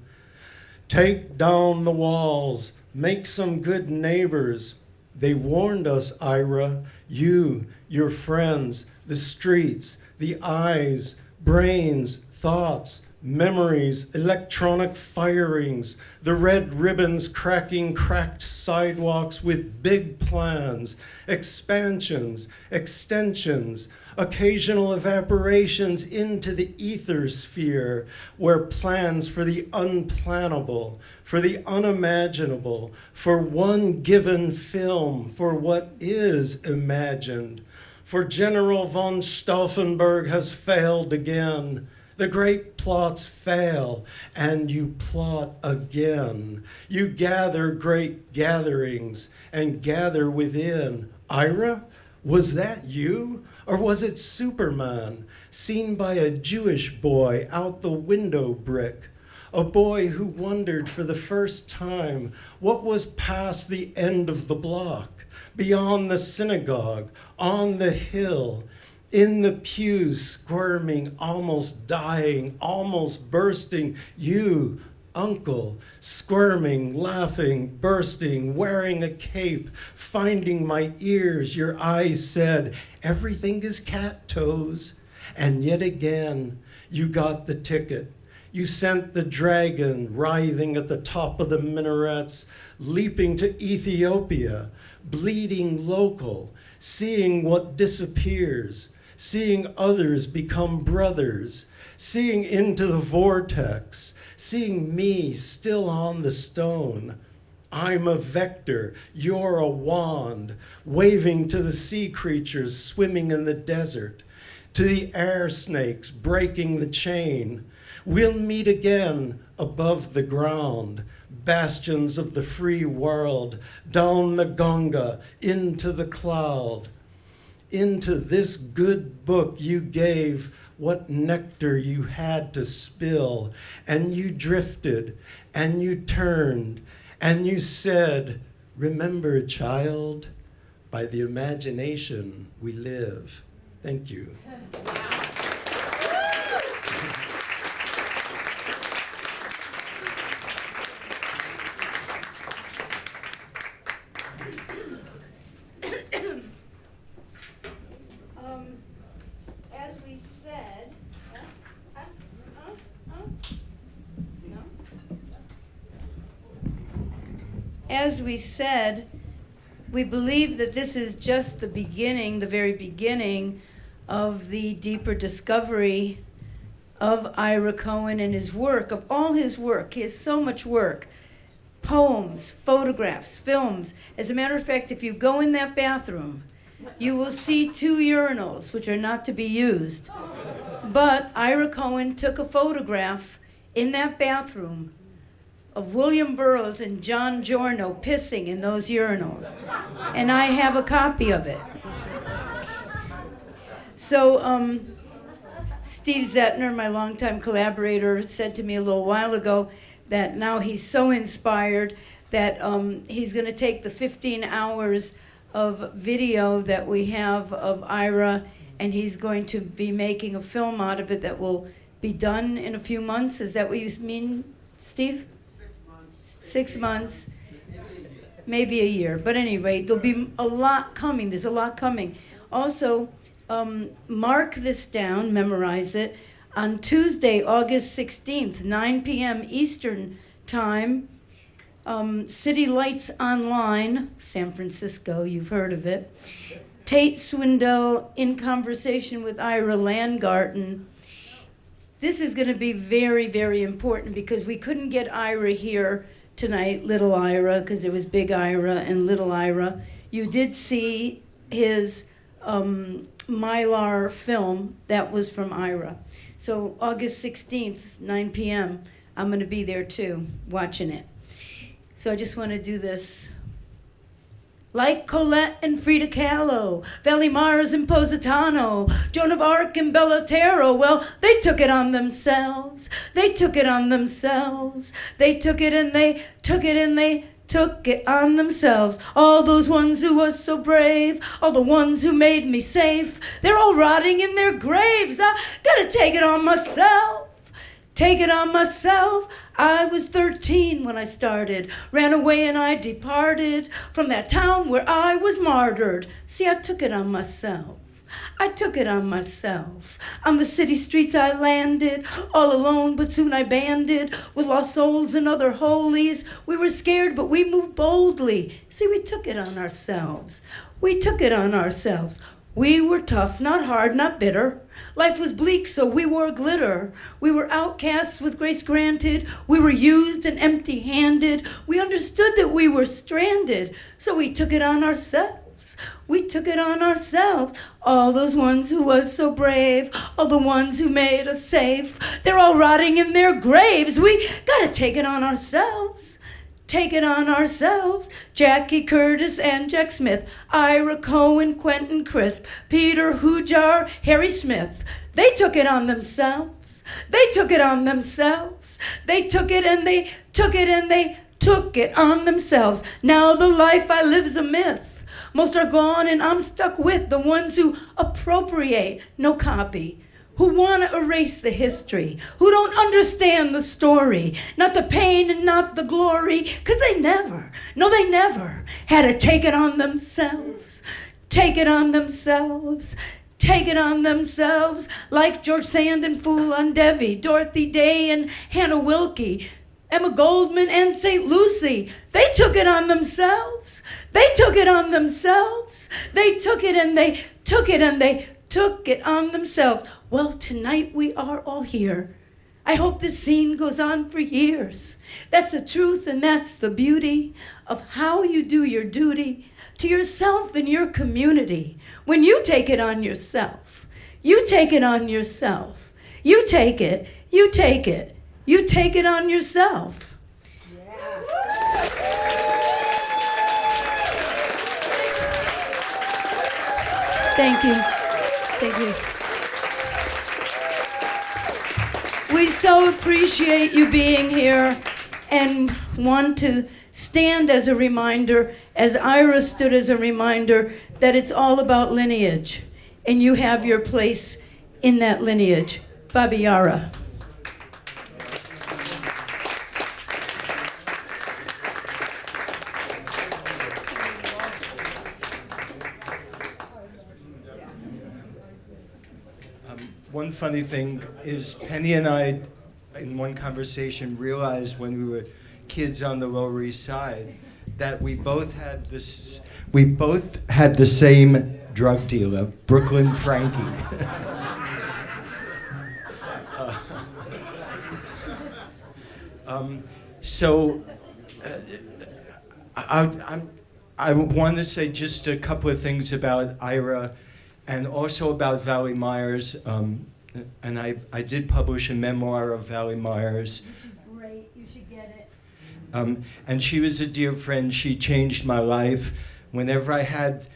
K: Take down the walls, make some good neighbors. They warned us, Ira, you, your friends, the streets, the eyes, brains, thoughts, memories, electronic firings, the red ribbons cracking cracked sidewalks with big plans, expansions, extensions, occasional evaporations into the ether sphere, where plans for the unplannable, for the unimaginable, for one given film, for what is imagined. For General von Stauffenberg has failed again. The great plots fail, and you plot again. You gather great gatherings and gather within. Ira, was that you? Or was it Superman, seen by a Jewish boy out the window brick? A boy who wondered for the first time what was past the end of the block, beyond the synagogue, on the hill, in the pews, squirming, almost dying, almost bursting. You, uncle, squirming, laughing, bursting, wearing a cape, finding my ears. Your eyes said, everything is cat toes. And yet again, you got the ticket. You sent the dragon writhing at the top of the minarets, leaping to Ethiopia, bleeding local, seeing what disappears, seeing others become brothers, seeing into the vortex, seeing me still on the stone. I'm a vector, you're a wand, waving to the sea creatures swimming in the desert, to the air snakes breaking the chain. We'll meet again above the ground, bastions of the free world, down the Ganga, into the cloud. Into this good book you gave what nectar you had to spill, and you drifted, and you turned, and you said, remember, child, by the imagination we live. Thank you.
C: As we said, as we said, we believe that this is just the beginning, the very beginning of the deeper discovery of Ira Cohen and his work, of all his work. He has so much work. poems, photographs, films. As a matter of fact, if you go in that bathroom, you will see 2 urinals, which are not to be used. But Ira Cohen took a photograph in that bathroom of William Burroughs and John Giorno pissing in those urinals. And I have a copy of it. So Steve Zettner, my longtime collaborator, said to me a little while ago that now he's so inspired that he's going to take the 15 hours of video that we have of Ira, and he's going to be making a film out of it that will be done in a few months. Is that what you mean, Steve? 6 months. Maybe a year. But anyway, there'll be a lot coming. There's a lot coming. Also, mark this down, memorize it. On Tuesday, August 16th, 9 p.m. Eastern Time, City Lights Online, San Francisco, you've heard of it. Tate Swindell in conversation with Ira Landgarten. This is going to be very, very important because we couldn't get Ira here tonight, Little Ira, because there was Big Ira and Little Ira. You did see his Mylar film that was from Ira. So August 16th, 9 p.m., I'm going to be there too, watching it. So I just want to do this. Like Colette and Frida Kahlo, Valley Mars and Positano, Joan of Arc and Bellatero, well, they took it on themselves. They took it on themselves. They took it and they took it and they took it on themselves. All those ones who was so brave, all the ones who made me safe, they're all rotting in their graves. I gotta take it on myself. Take it on myself. I was 13 when I started, ran away and I departed from that town where I was martyred. See, I took it on myself. I took it on myself. On the city streets I landed, all alone, but soon I banded with lost souls and other holies. We were scared, but we moved boldly. See, we took it on ourselves. We took it on ourselves. We were tough, not hard, not bitter. Life was bleak, so we wore glitter. We were outcasts with grace granted. We were used and empty-handed. We understood that we were stranded, so we took it on ourselves. We took it on ourselves. All those ones who was so brave, all the ones who made us safe, they're all rotting in their graves. We gotta take it on ourselves. Take it on ourselves. Jackie Curtis and Jack Smith, Ira Cohen, Quentin Crisp, Peter Hujar, Harry Smith. They took it on themselves. They took it on themselves. They took it and they took it and they took it on themselves. Now the life I live's a myth. Most are gone and I'm stuck with the ones who appropriate, no copy. Who want to erase the history, who don't understand the story, not the pain and not the glory, because they never had to take it on themselves. Take it on themselves. Take it on themselves. Like George Sand and Fool on Debbie, Dorothy Day and Hannah Wilkie, Emma Goldman and St. Lucie. They took it on themselves. They took it on themselves. They took it and they took it and they took it on themselves. Well, tonight we are all here. I hope this scene goes on for years. That's the truth and that's the beauty of how you do your duty to yourself and your community. When you take it on yourself, you take it on yourself. You take it, you take it, you take it on yourself. Thank you. Thank you. We so appreciate you being here and want to stand as a reminder, as Ira stood as a reminder, that it's all about lineage, and you have your place in that lineage. Baba Yara.
B: One funny thing is Penny and I, in one conversation, realized when we were kids on the Lower East Side that we both had the same drug dealer, Brooklyn Frankie. So I want to say just a couple of things about Ira and also about Valley Myers. And I did publish a memoir of Valley Myers.
C: Which is great. You should get it.
B: And she was a dear friend. She changed my life. Whenever I had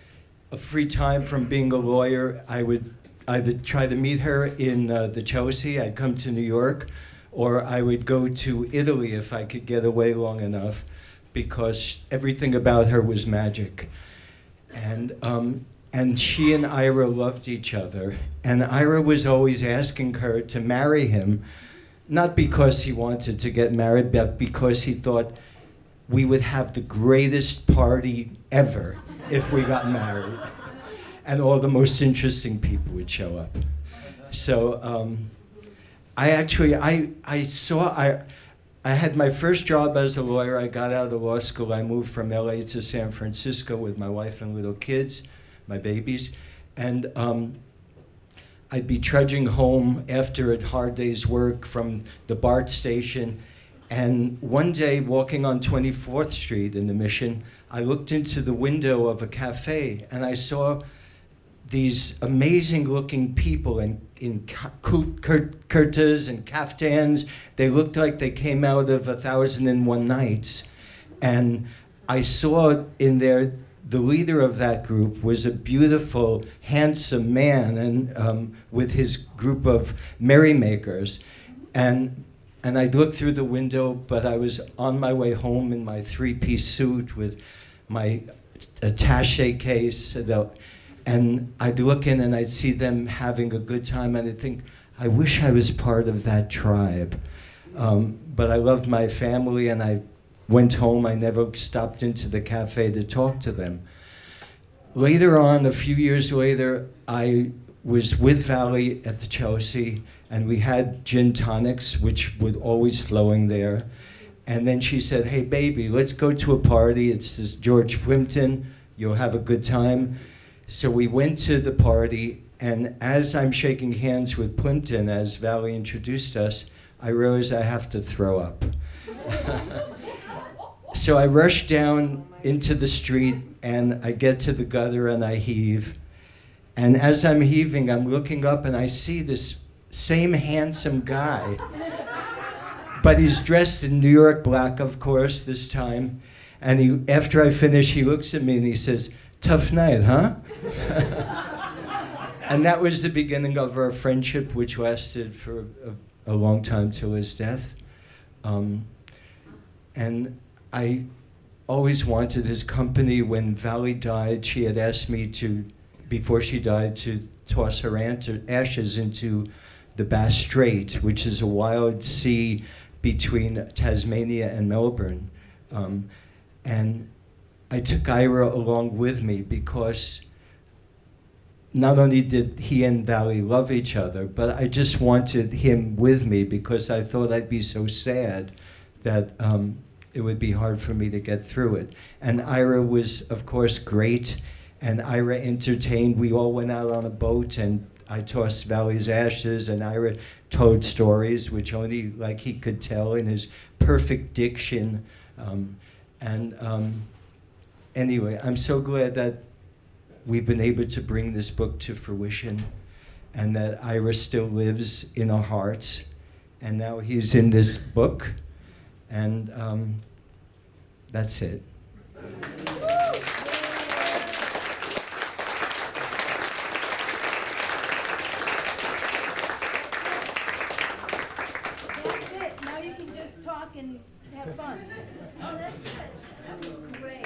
B: a free time from being a lawyer, I would either try to meet her in the Chelsea. I'd come to New York, or I would go to Italy if I could get away long enough, because everything about her was magic. And she and Ira loved each other. And Ira was always asking her to marry him, not because he wanted to get married, but because he thought we would have the greatest party ever if we got married. And all the most interesting people would show up. So I had my first job as a lawyer. I got out of law school. I moved from LA to San Francisco with my wife and little kids, my babies. And I'd be trudging home after a hard day's work from the BART station. And one day, walking on 24th Street in the Mission, I looked into the window of a cafe and I saw these amazing looking people in kurtas and kaftans. They looked like they came out of 1001 Nights. And I saw in there, the leader of that group was a beautiful, handsome man, and with his group of merrymakers. And I'd look through the window, but I was on my way home in my three-piece suit with my attaché case. And I'd look in and I'd see them having a good time, and I'd think, I wish I was part of that tribe. But I loved my family, and I went home. I never stopped into the cafe to talk to them. Later on, a few years later, I was with Valley at the Chelsea, and we had gin tonics, which were always flowing there. And then she said, hey, baby, let's go to a party. It's this George Plimpton. You'll have a good time. So we went to the party, and as I'm shaking hands with Plimpton, as Valley introduced us, I realized I have to throw up. So I rush down into the street, and I get to the gutter, and I heave. And as I'm heaving, I'm looking up, and I see this same handsome guy. But he's dressed in New York black, of course, this time. And after I finish, he looks at me, and he says, tough night, huh? And that was the beginning of our friendship, which lasted for a long time till his death. And I always wanted his company. When Valley died, she had asked me to, before she died, to toss her ashes into the Bass Strait, which is a wild sea between Tasmania and Melbourne. And I took Ira along with me because not only did he and Valley love each other, but I just wanted him with me because I thought I'd be so sad that it would be hard for me to get through it. And Ira was, of course, great, and Ira entertained. We all went out on a boat, and I tossed Valley's ashes, and Ira told stories, which only like he could tell in his perfect diction. Anyway, I'm so glad that we've been able to bring this book to fruition, and that Ira still lives in our hearts. And now he's in this book, and that's it.
C: That's it. Now you can just talk and have fun.
F: Oh, that's good. That was great.